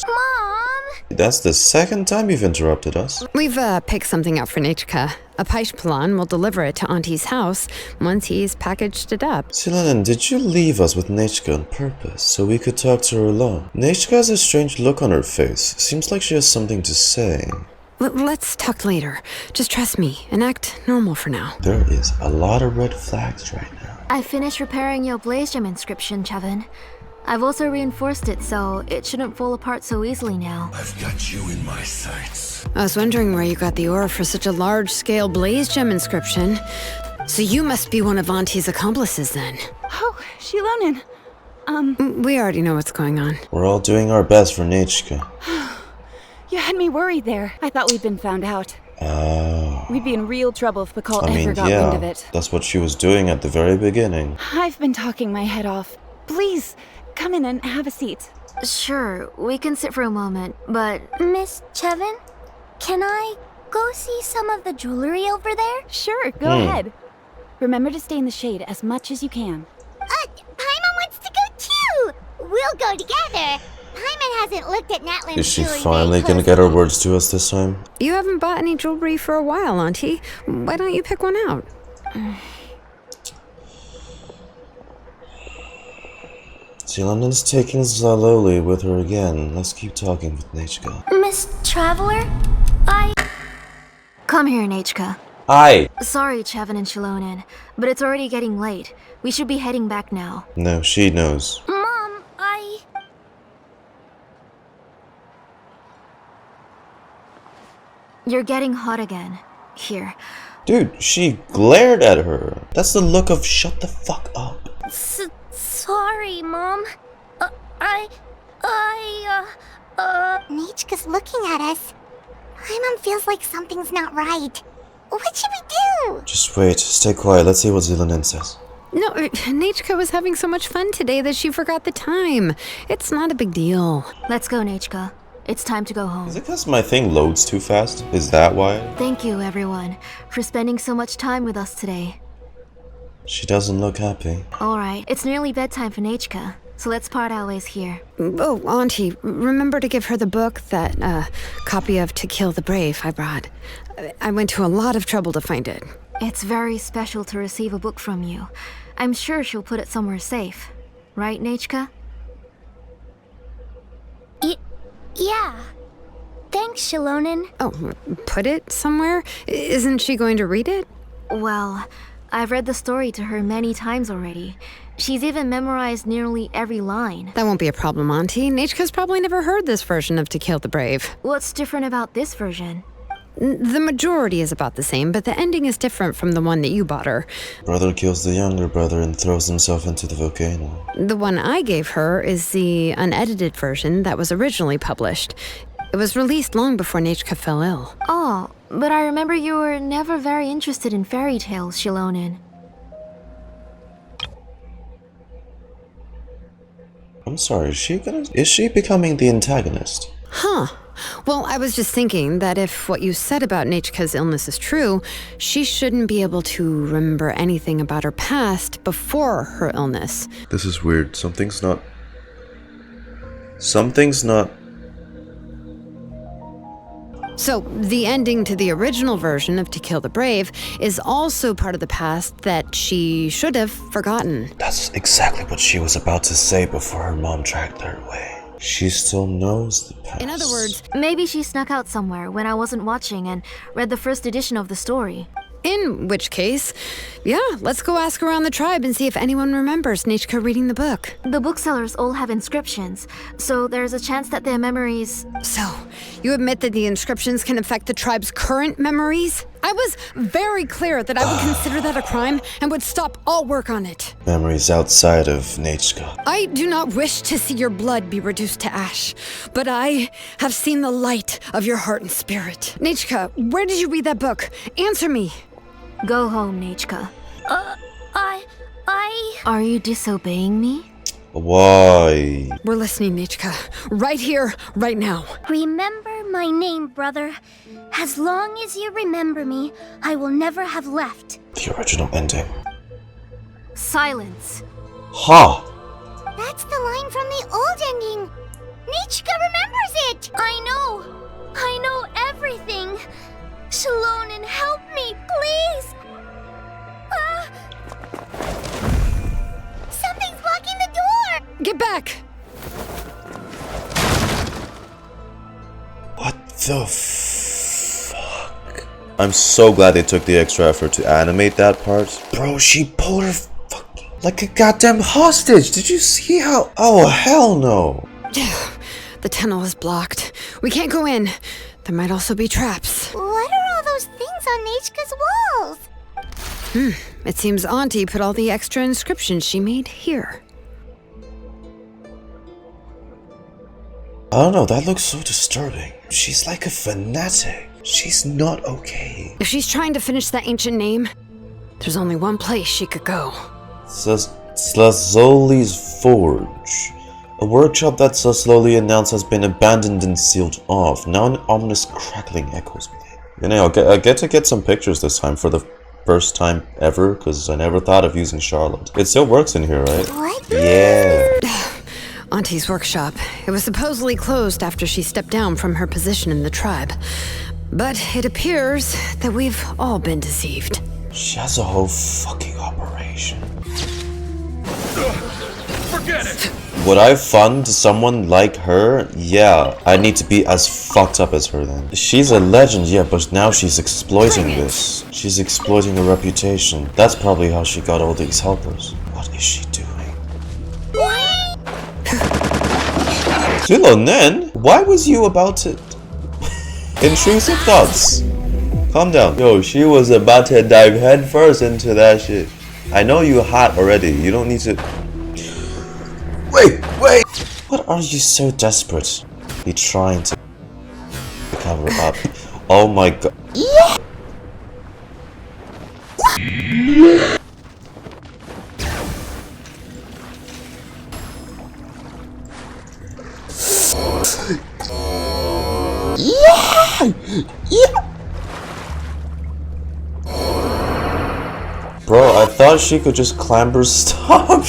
Mom! That's the second time you've interrupted us. We've picked something out for Nechca. A Paishpalan will deliver it to Auntie's house once he's packaged it up. Xilonen, did you leave us with Nechca on purpose so we could talk to her alone? Nechca has a strange look on her face. Seems like she has something to say. Let's talk later. Just trust me and act normal for now. There is a lot of red flags right now. I finished repairing your Blazegem inscription, Chevin. I've also reinforced it so it shouldn't fall apart so easily now. I've got you in my sights. I was wondering where you got the ore for such a large-scale Blazegem inscription. So you must be one of Auntie's accomplices then. Oh, Xilonen. We already know what's going on. We're all doing our best for Nechca. You had me worried there. I thought we'd been found out. Oh. We'd be in real trouble if Pakal I mean, ever got wind of yeah, it. that's what she was doing at the very beginning. I've been talking my head off. Please, come in and have a seat. Sure, we can sit for a moment, but... Miss Chevin, can I go see some of the jewelry over there? Sure, go ahead. Remember to stay in the shade as much as you can. Paimon wants to go too! We'll go together! Paimon hasn't looked at Natlan's Is she jewelry finally very gonna get her words to us this time? You haven't bought any jewelry for a while, Auntie. Why don't you pick one out? Xilonen's taking Tlazolli with her again. Let's keep talking with Nechca. Miss Traveler, Come here, Nechca. Hi! Sorry, Chevin and Xilonen, but it's already getting late. We should be heading back now. No, she knows. Mom, You're getting hot again. Here, Dude, she glared at her. That's the look of shut the fuck up. Sorry, Mom. Nechca's looking at us. My mom feels like something's not right. What should we do? Just wait, stay quiet, let's see what Xilonen says. No, Nechca was having so much fun today that she forgot the time. It's not a big deal. Let's go, Nechca. It's time to go home. Is it because my thing loads too fast? Is that why? Thank you, everyone, for spending so much time with us today. She doesn't look happy. Alright, it's nearly bedtime for Nechca, so let's part our ways here. Oh, Auntie, remember to give her the book, that copy of Tequil the Brave I brought. I went to a lot of trouble to find it. It's very special to receive a book from you. I'm sure she'll put it somewhere safe. Right, Nechca? Yeah. Thanks, Xilonen. Oh, put it somewhere? Isn't she going to read it? Well, I've read the story to her many times already. She's even memorized nearly every line. That won't be a problem, Auntie. Nechca's probably never heard this version of Tequil the Brave. What's different about this version? The majority is about the same, but the ending is different from the one that you bought her. Brother kills the younger brother and throws himself into the volcano. The one I gave her is the unedited version that was originally published. It was released long before Nechca fell ill. Oh, but I remember you were never very interested in fairy tales, Xilonen. I'm sorry, is she becoming the antagonist? Huh. Well, I was just thinking that if what you said about Nechca's illness is true, she shouldn't be able to remember anything about her past before her illness. This is weird. Something's not... So, the ending to the original version of Tequil the Brave is also part of the past that she should have forgotten. That's exactly what she was about to say before her mom tracked her away. She still knows the past. In other words, maybe she snuck out somewhere when I wasn't watching and read the first edition of the story. in which case, yeah, let's go ask around the tribe and see if anyone remembers Nechca reading the book. The booksellers all have inscriptions, so there's a chance that their memories... So, you admit that the inscriptions can affect the tribe's current memories? I was very clear that I would consider that a crime and would stop all work on it. Memories outside of Nechca. I do not wish to see your blood be reduced to ash, but I have seen the light of your heart and spirit. Nechca, where did you read that book? Answer me. Go home, Nechca. Are you disobeying me? Why? We're listening, Nechca. Right here, right now. Remember my name, brother. As long as you remember me, I will never have left. The original ending. Silence. Ha! That's the line from the old ending. Nechca remembers it. I know everything. Xilonen, help me, please. Something's blocking the door. Get back! What the fuck? I'm so glad they took the extra effort to animate that part. Bro, she pulled her fucking like a goddamn hostage. Did you see how? Oh, hell no. The tunnel is blocked. We can't go in. There might also be traps. What are all those things on Nechca's walls? It seems Auntie put all the extra inscriptions she made here. I don't know, that looks so disturbing. She's like a fanatic. She's not okay. If she's trying to finish that ancient name, there's only one place she could go. Tlazolli's Forge. A workshop that Tlazolli announced has been abandoned and sealed off. Now an ominous crackling echoes within. You know, I get to get some pictures this time for the first time ever, because I never thought of using Charlotte. It still works in here, right? What? Yeah. Auntie's workshop. It was supposedly closed after she stepped down from her position in the tribe. But it appears that we've all been deceived. She has a whole fucking operation. Forget it! Would I fund someone like her? Yeah, I need to be as fucked up as her then. She's a legend, yeah, but now she's exploiting this. She's exploiting her reputation. That's probably how she got all these helpers. What is she doing? Xilonen, why was you about to... Intrusive thoughts. Calm down. Yo, she was about to dive head first into that shit. I know you hot already. You don't need to... Wait! What are you so desperate? Be trying to cover up. Oh my god. Yeah. Bro, I thought she could just clamber. Stop.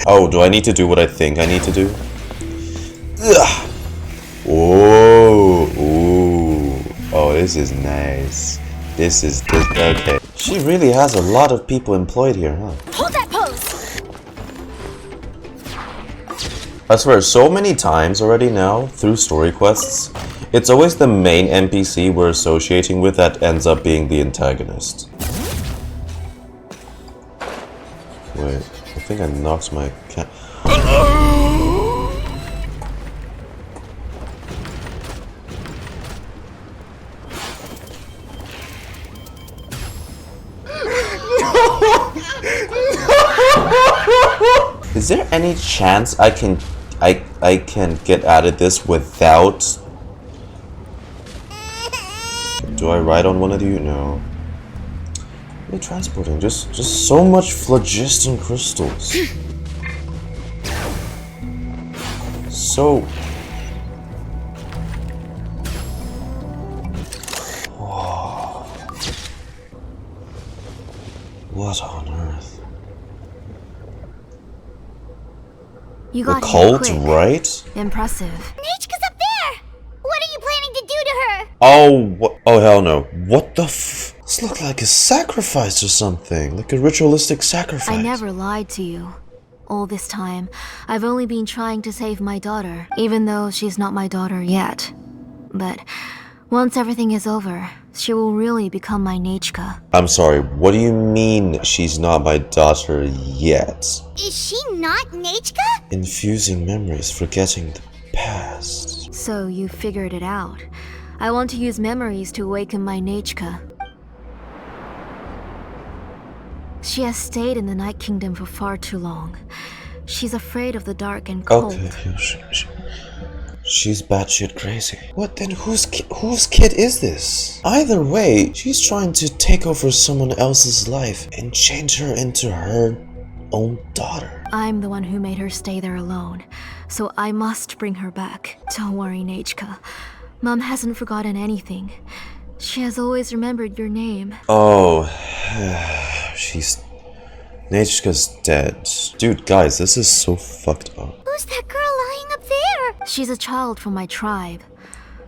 Oh, do I need to do what I think I need to do? Ugh. Oh, this is nice. This is okay. She really has a lot of people employed here, huh? Hold that pose! I swear, so many times already now, through story quests, it's always the main NPC we're associating with that ends up being the antagonist. Wait, I think I knocked my cat. Is there any chance I can get out of this without... Do I ride on one of you? No. What are you transporting? Just so much phlogiston crystals. So... Whoa. What on earth? You got the cult, here quick. Right? Impressive. Nechca's up there! What are you planning to do to her? Oh, what? Oh, hell no. What the f... This looked like a sacrifice or something. Like a ritualistic sacrifice. I never lied to you. All this time, I've only been trying to save my daughter, even though she's not my daughter yet. But once everything is over, she will really become my Nechca. I'm sorry, what do you mean she's not my daughter yet? Is she not Nechca? Infusing memories, forgetting the past. So you figured it out. I want to use memories to awaken my Nechca. She has stayed in the Night Kingdom for far too long. She's afraid of the dark and cold. Okay, she's batshit crazy. What then? Whose kid is this? Either way, she's trying to take over someone else's life and change her into her own daughter. I'm the one who made her stay there alone, so I must bring her back. Don't worry, Nechca. Mom hasn't forgotten anything. She has always remembered your name. Oh, Nechca's dead. Dude, guys, this is so fucked up. Who's that girl lying up there? She's a child from my tribe.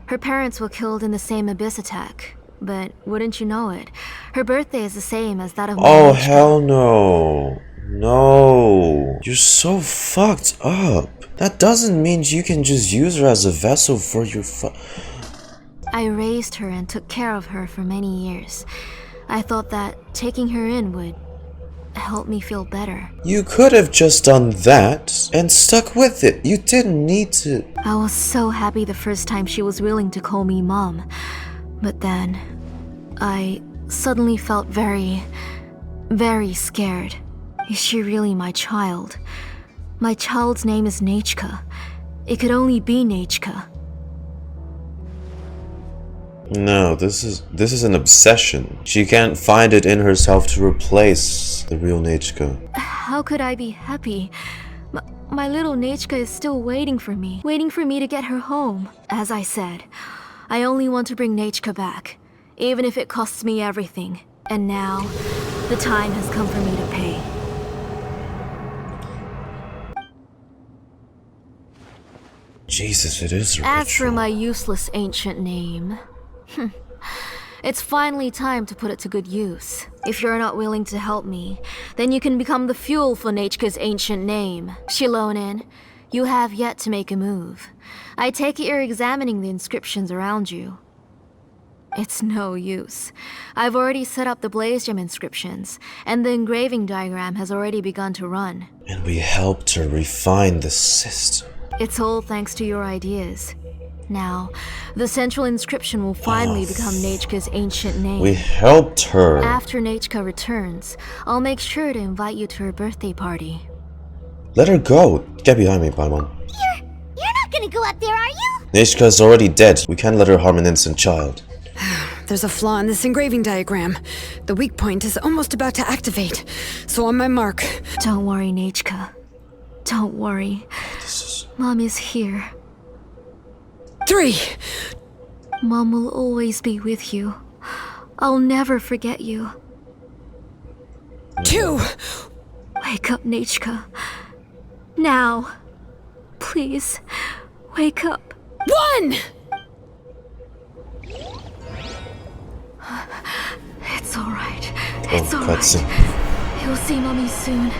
Her parents were killed in the same abyss attack. But wouldn't you know it, her birthday is the same as that of my Oh, Nechca. hell no. No. You're so fucked up. That doesn't mean you can just use her as a vessel for your I raised her and took care of her for many years. I thought that taking her in would help me feel better. You could have just done that and stuck with it. You didn't need to. I was so happy the first time she was willing to call me Mom. But then, I suddenly felt very, very scared. Is she really my child? My child's name is Nechca. It could only be Nechca. No, this is an obsession. She can't find it in herself to replace the real Nechca. How could I be happy? My little Nechca is still waiting for me to get her home. As I said, I only want to bring Nechca back, even if it costs me everything. And now, the time has come for me to pay. Jesus, it is a As for ritual. my useless ancient name, it's finally time to put it to good use. If you're not willing to help me, then you can become the fuel for Nechca's ancient name. Xilonen, you have yet to make a move. I take it you're examining the inscriptions around you. It's no use. I've already set up the Blazegem inscriptions, and the engraving diagram has already begun to run. And we helped her refine the system. It's all thanks to your ideas. Now, the central inscription will finally become Nechca's ancient name. We helped her. After Nechca returns, I'll make sure to invite you to her birthday party. Let her go. Get behind me, Paimon. You're not gonna go up there, are you? Nechca's already dead. We can't let her harm an innocent child. There's a flaw in this engraving diagram. The weak point is almost about to activate. So on my mark. Don't worry, Nechca. Don't worry. Mom is here. 3. Mom will always be with you. I'll never forget you. 2. Wake up, Nechca. Now. Please, wake up. 1! It's alright. It's alright. Cutscene. You'll see Mommy soon.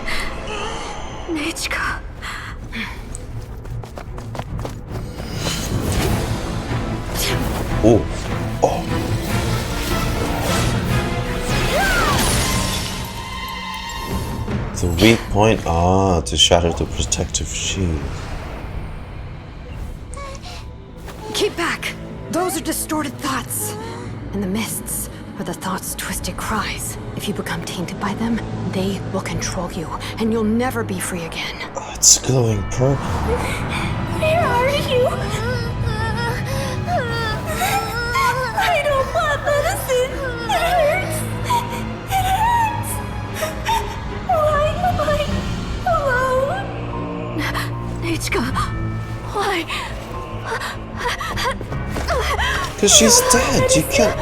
Nechca. Oh. Oh. The weak point, to shatter the protective shield. Keep back! Those are distorted thoughts. And the mists are the thoughts' twisted cries. If you become tainted by them, they will control you, and you'll never be free again. Oh, it's glowing purple. Where are you? I don't want medicine. It hurts. It hurts. Why am I alone? Nechca, why? Because she's dead. You can't.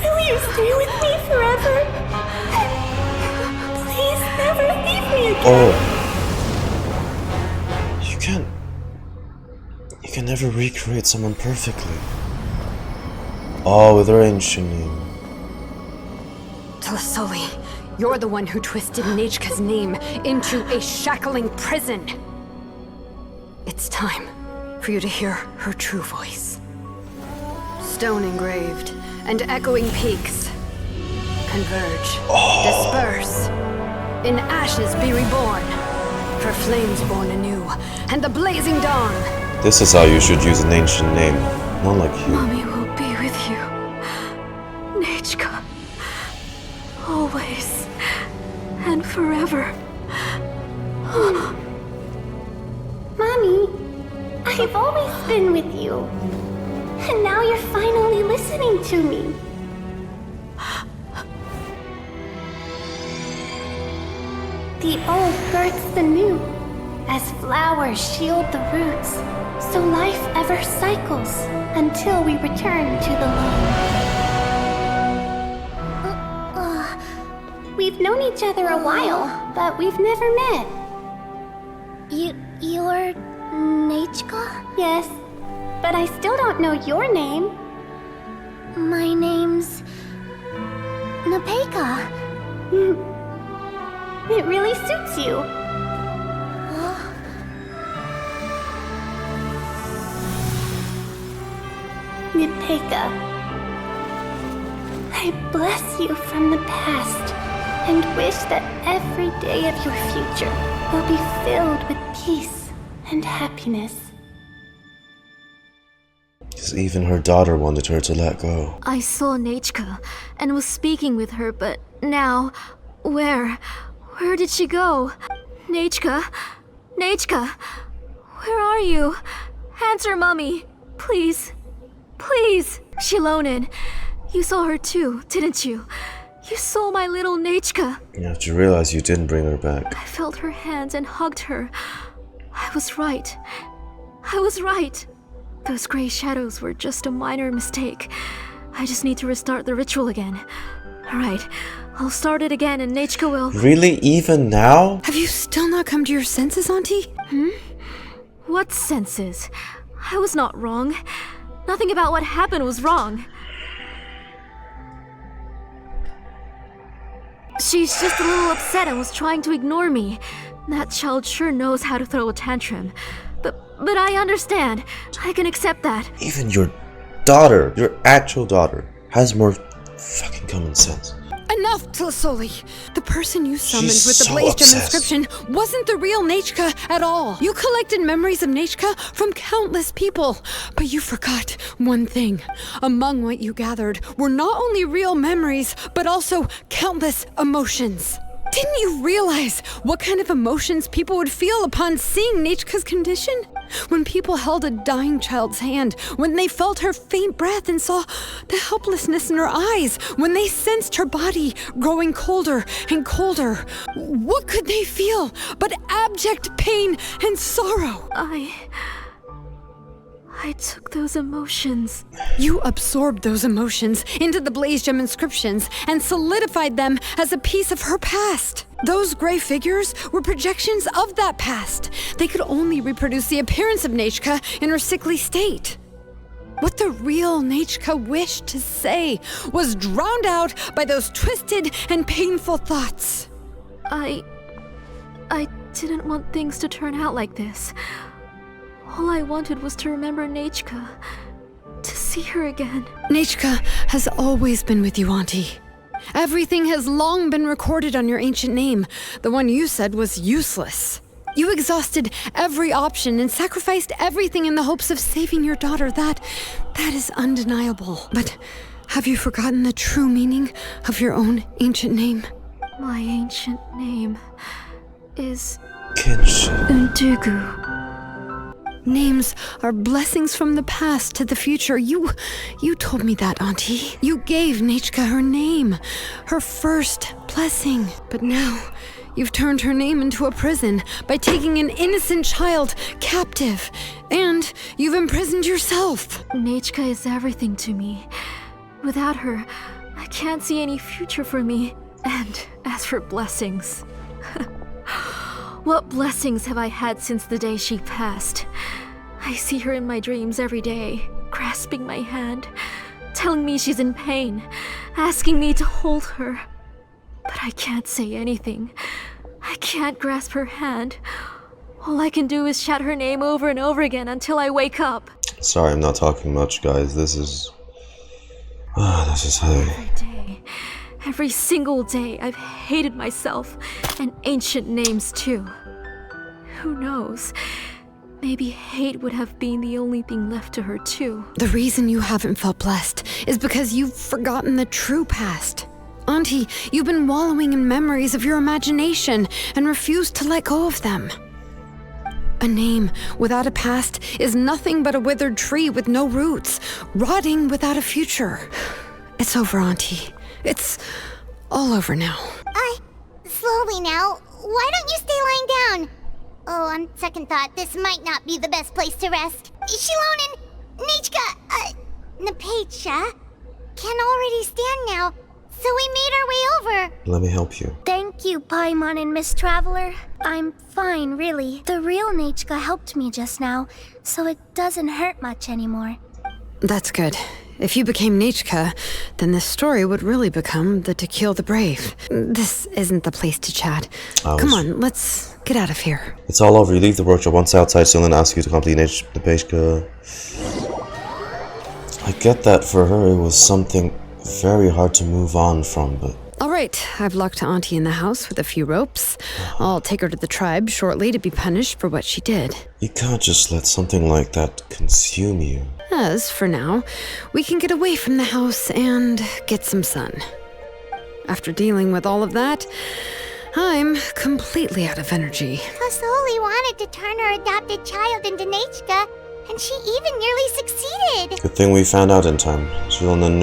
Will you stay with me forever? Please never leave me again. Oh. You can't. You can never recreate someone perfectly. Oh, with her ancient name. Tlazolli, you're the one who twisted Nechca's name into a shackling prison. It's time for you to hear her true voice. Stone engraved and echoing peaks converge, disperse, in ashes be reborn, for flames born anew, and the blazing dawn. This is how you should use an ancient name, not like you. Mommy will be with you. Nechca. Always. And forever. Mommy, I've always been with you. And now you're finally listening to me. The old births the new, as flowers shield the roots, so life ever cycles until we return to the loam. We've known each other a while, but we've never met. You're Nechca? Yes, but I still don't know your name. My name's Nechca. It really suits you. Nechca, I bless you from the past and wish that every day of your future will be filled with peace and happiness. Because even her daughter wanted her to let go. I saw Nechca and was speaking with her, but now, where did she go? Nechca? Nechca? Where are you? Answer, Mommy. Please. Please. Xilonen, you saw her too, didn't you? You saw my little Nechca. You have to realize you didn't bring her back. I felt her hands and hugged her. I was right. I was right. Those gray shadows were just a minor mistake. I just need to restart the ritual again. Alright, I'll start it again and Nechca will... Really? Even now? Have you still not come to your senses, Auntie? What senses? I was not wrong. Nothing about what happened was wrong. She's just a little upset and was trying to ignore me. That child sure knows how to throw a tantrum. But I understand. I can accept that. Even your daughter, your actual daughter, has more fucking common sense. Enough, Tlazolli! The person you summoned She's with the so Blazegem obsessed. inscription wasn't the real Nechca at all. You collected memories of Nechca from countless people, but you forgot one thing. Among what you gathered were not only real memories, but also countless emotions. Didn't you realize what kind of emotions people would feel upon seeing Nechca's condition? When people held a dying child's hand, when they felt her faint breath and saw the helplessness in her eyes, when they sensed her body growing colder and colder, what could they feel but abject pain and sorrow? I took those emotions. You absorbed those emotions into the Blazegem inscriptions and solidified them as a piece of her past. Those gray figures were projections of that past. They could only reproduce the appearance of Nechca in her sickly state. What the real Nechca wished to say was drowned out by those twisted and painful thoughts. I didn't want things to turn out like this. All I wanted was to remember Nechca, to see her again. Nechca has always been with you, Auntie. Everything has long been recorded on your ancient name, the one you said was useless. You exhausted every option and sacrificed everything in the hopes of saving your daughter. That is undeniable. But have you forgotten the true meaning of your own ancient name? My ancient name is Genshin. Undugu. Names are blessings from the past to the future. You told me that, Auntie. You gave Nechca her name, her first blessing. But now, you've turned her name into a prison by taking an innocent child captive. And you've imprisoned yourself. Nechca is everything to me. Without her, I can't see any future for me. And as for blessings... What blessings have I had since the day she passed? I see her in my dreams every day, grasping my hand, telling me she's in pain, asking me to hold her. But I can't say anything. I can't grasp her hand. All I can do is shout her name over and over again until I wake up. Sorry, I'm not talking much, guys. This is heavy. Every day, every single day, I've hated myself, and ancient names too. Who knows? Maybe hate would have been the only thing left to her too. The reason you haven't felt blessed is because you've forgotten the true past. Auntie, you've been wallowing in memories of your imagination and refused to let go of them. A name without a past is nothing but a withered tree with no roots, rotting without a future. It's over, Auntie. It's all over now. Slowly now. Why don't you stay lying down? Oh, on second thought, this might not be the best place to rest. Xilonen, Nechca, Napecha can already stand now, so we made our way over. Let me help you. Thank you, Paimon and Miss Traveler. I'm fine, really. The real Nechca helped me just now, so it doesn't hurt much anymore. That's good. If you became Nechca, then this story would really become the Tequil the Brave. This isn't the place to chat. Come on, let's get out of here. It's all over. You leave the workshop. Once outside, Xilonen asks you to complete the Nechca. I get that for her it was something very hard to move on from, but... Alright, I've locked Auntie in the house with a few ropes. I'll take her to the tribe shortly to be punished for what she did. You can't just let something like that consume you. As, for now, we can get away from the house and get some sun. After dealing with all of that, I'm completely out of energy. Tlazolli wanted to turn her adopted child into Nechca, and she even nearly succeeded. Good thing we found out in time. Xilonen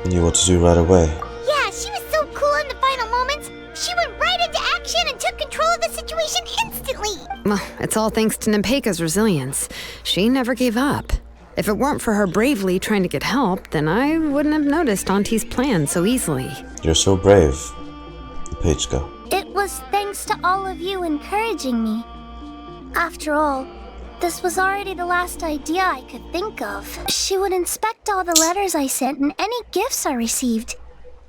knew what to do right away. Yeah, she was so cool in the final moments. She went right into action and took control of the situation instantly. Well, it's all thanks to Napecha's resilience. She never gave up. If it weren't for her bravely trying to get help, then I wouldn't have noticed Auntie's plan so easily. You're so brave, Nechca. It was thanks to all of you encouraging me. After all, this was already the last idea I could think of. She would inspect all the letters I sent and any gifts I received.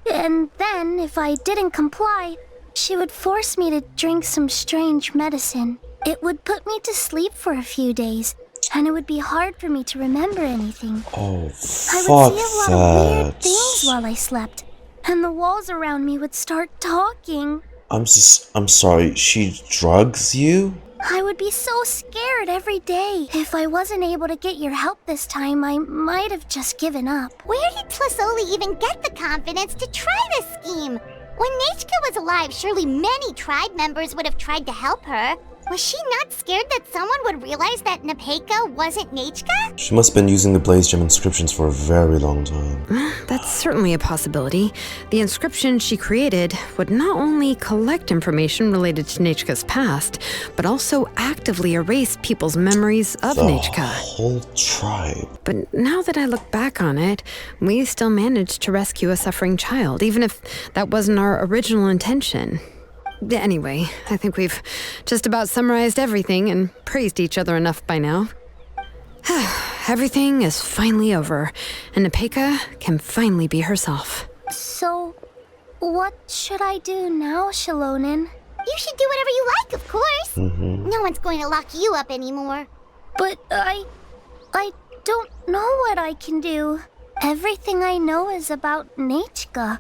And then, if I didn't comply, she would force me to drink some strange medicine. It would put me to sleep for a few days, and it would be hard for me to remember anything. Oh, I would see a lot of weird things that. while I slept. and the walls around me would start talking. I'm sorry, she drugs you? I would be so scared every day. If I wasn't able to get your help this time, I might have just given up. Where did Tlazolli even get the confidence to try this scheme? When Nechca was alive, surely many tribe members would have tried to help her. Was she not scared that someone would realize that Nepeka wasn't Nechca? She must have been using the Blazegem inscriptions for a very long time. That's certainly a possibility. The inscription she created would not only collect information related to Nechca's past, but also actively erase people's memories of The Nechca. whole tribe. But now that I look back on it, we still managed to rescue a suffering child, even if that wasn't our original intention. Anyway, I think we've just about summarized everything and praised each other enough by now. Everything is finally over, and Nepeka can finally be herself. So, what should I do now, Xilonen? You should do whatever you like, of course. No one's going to lock you up anymore. But I don't know what I can do. Everything I know is about Nechca.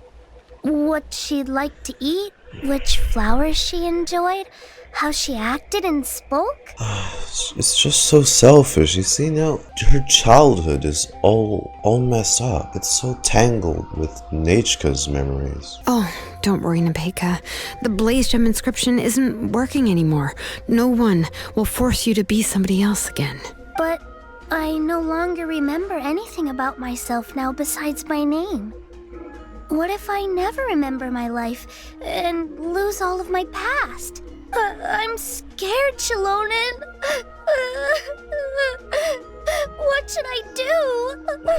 What she'd like to eat, which flowers she enjoyed, how she acted and spoke. It's just so selfish. You see now, her childhood is all messed up. It's so tangled with Nechca's memories. Oh, don't worry, Nepeka. The Blazegem inscription isn't working anymore. No one will force you to be somebody else again. But I no longer remember anything about myself now besides my name. What if I never remember my life and lose all of my past? I'm scared, Xilonen. What should I do?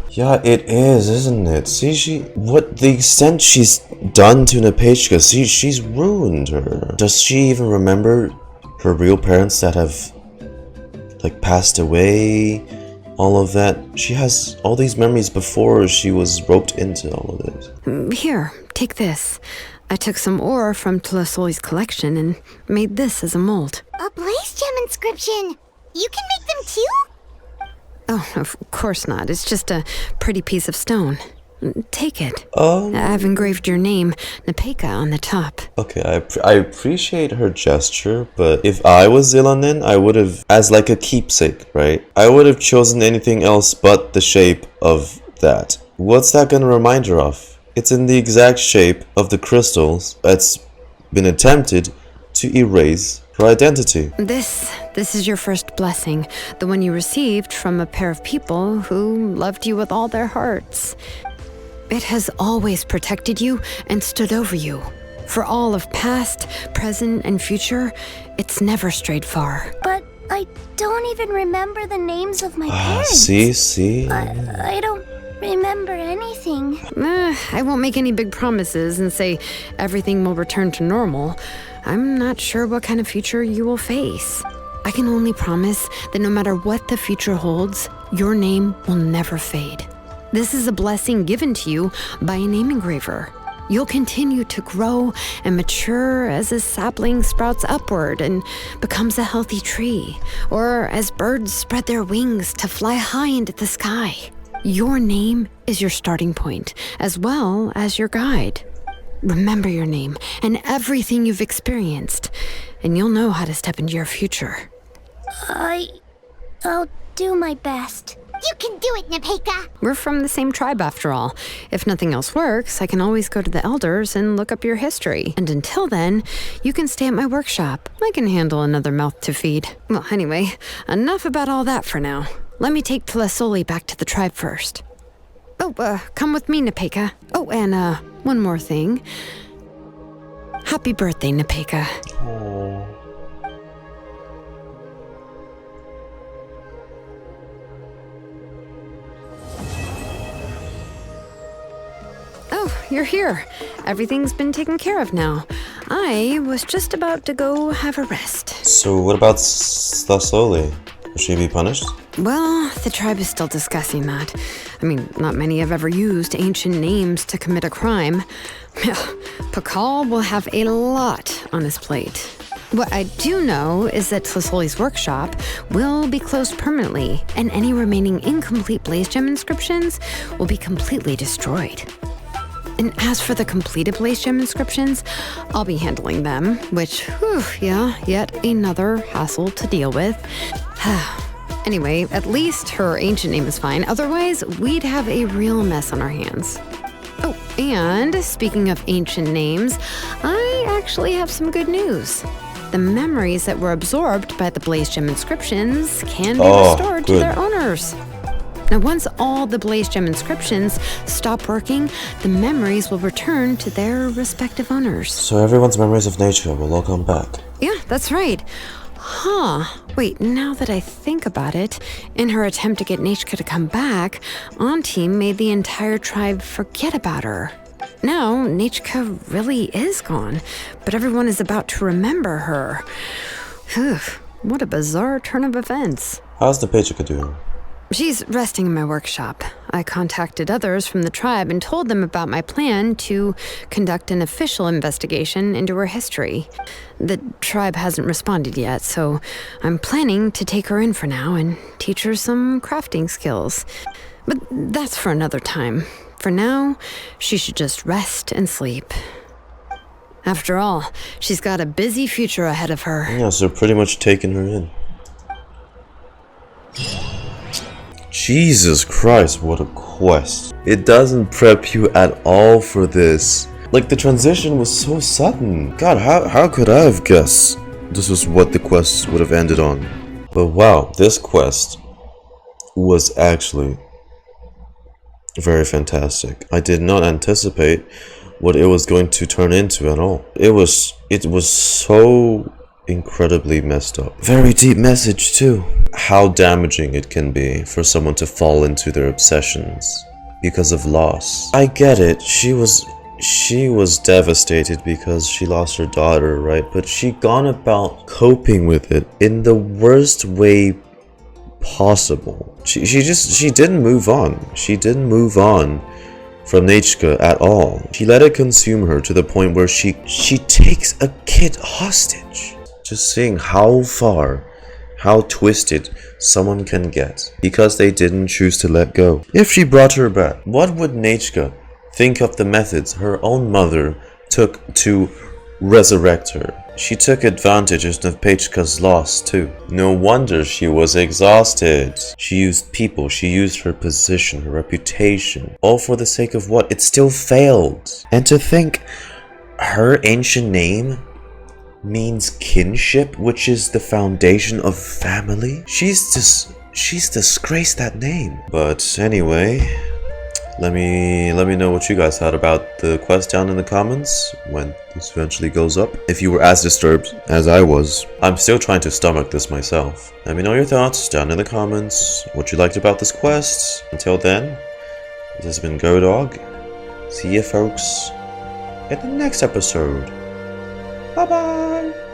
Yeah, it is, isn't it? See, the extent she's done to Nepeka, see, she's ruined her. Does she even remember her real parents that have, like, passed away? All of that. She has all these memories before she was roped into all of it. Here, take this. I took some ore from Tlazolli's collection and made this as a mold. A Blazegem inscription! You can make them too? Oh, of course not. It's just a pretty piece of stone. Take it. I've engraved your name, Nepeka, on the top. Okay, I appreciate her gesture, but if I was Xilonen, I would have, as like a keepsake, right? I would have chosen anything else but the shape of that. What's that gonna remind her of? It's in the exact shape of the crystals that's been attempted to erase her identity. This is your first blessing, the one you received from a pair of people who loved you with all their hearts. It has always protected you and stood over you. For all of past, present, and future, it's never strayed far. But I don't even remember the names of my parents. See? I don't remember anything. I won't make any big promises and say everything will return to normal. I'm not sure what kind of future you will face. I can only promise that no matter what the future holds, your name will never fade. This is a blessing given to you by a name engraver. You'll continue to grow and mature as a sapling sprouts upward and becomes a healthy tree, or as birds spread their wings to fly high into the sky. Your name is your starting point, as well as your guide. Remember your name and everything you've experienced, and you'll know how to step into your future. I'll do my best. You can do it, Nepeka! We're from the same tribe after all. If nothing else works, I can always go to the elders and look up your history. And until then, you can stay at my workshop. I can handle another mouth to feed. Well, anyway, enough about all that for now. Let me take Tlazolli back to the tribe first. Oh, come with me, Nepeka. Oh, and one more thing. Happy birthday, Nepeka. Aww. Oh, you're here. Everything's been taken care of now. I was just about to go have a rest. So what about Tlazolli? Will she be punished? Well, the tribe is still discussing that. I mean, not many have ever used ancient names to commit a crime. Pakal will have a lot on his plate. What I do know is that Tlazolli's workshop will be closed permanently, and any remaining incomplete Blazegem inscriptions will be completely destroyed. And as for the completed Blazegem inscriptions, I'll be handling them, which, whew, yeah, yet another hassle to deal with. Anyway, at least her ancient name is fine. Otherwise, we'd have a real mess on our hands. Oh, and speaking of ancient names, I actually have some good news. The memories that were absorbed by the Blazegem inscriptions can be restored to their owners. Now, once all the Blazegem inscriptions stop working, the memories will return to their respective owners. So everyone's memories of Nechca will all come back. Yeah, that's right. Wait, now that I think about it, in her attempt to get Nechca to come back, Auntie made the entire tribe forget about her. Now, Nechca really is gone, but everyone is about to remember her. Phew, what a bizarre turn of events. How's the Pachika doing? She's resting in my workshop. I contacted others from the tribe and told them about my plan to conduct an official investigation into her history. The tribe hasn't responded yet, so I'm planning to take her in for now and teach her some crafting skills. But that's for another time. For now, she should just rest and sleep. After all, she's got a busy future ahead of her. Yeah, so pretty much taking her in. Jesus Christ, what a quest. It doesn't prep you at all for this. Like, the transition was so sudden. God, how could I have guessed this was what the quest would have ended on? But wow, this quest was actually very fantastic. I did not anticipate what it was going to turn into at all. It was so incredibly messed up. Very deep message too. How damaging it can be for someone to fall into their obsessions because of loss. I get it. She was devastated because she lost her daughter, right? But she gone about coping with it in the worst way possible. She didn't move on. She didn't move on from Nechca at all. She let it consume her to the point where she takes a kid hostage. Just seeing how far, how twisted someone can get because they didn't choose to let go. If she brought her back, what would Nechca think of the methods her own mother took to resurrect her? She took advantage of Pachika's loss too. No wonder she was exhausted. She used people, she used her position, her reputation, all for the sake of what? It still failed. And to think her ancient name means kinship, which is the foundation of family. She's disgraced that name. But anyway, let me know what you guys thought about the quest down in the comments when this eventually goes up. If you were as disturbed as I was. I'm still trying to stomach this myself. Let me know your thoughts down in the comments, what you liked about this quest. Until then, this has been GoDog. See you folks in the next episode. Bye bye!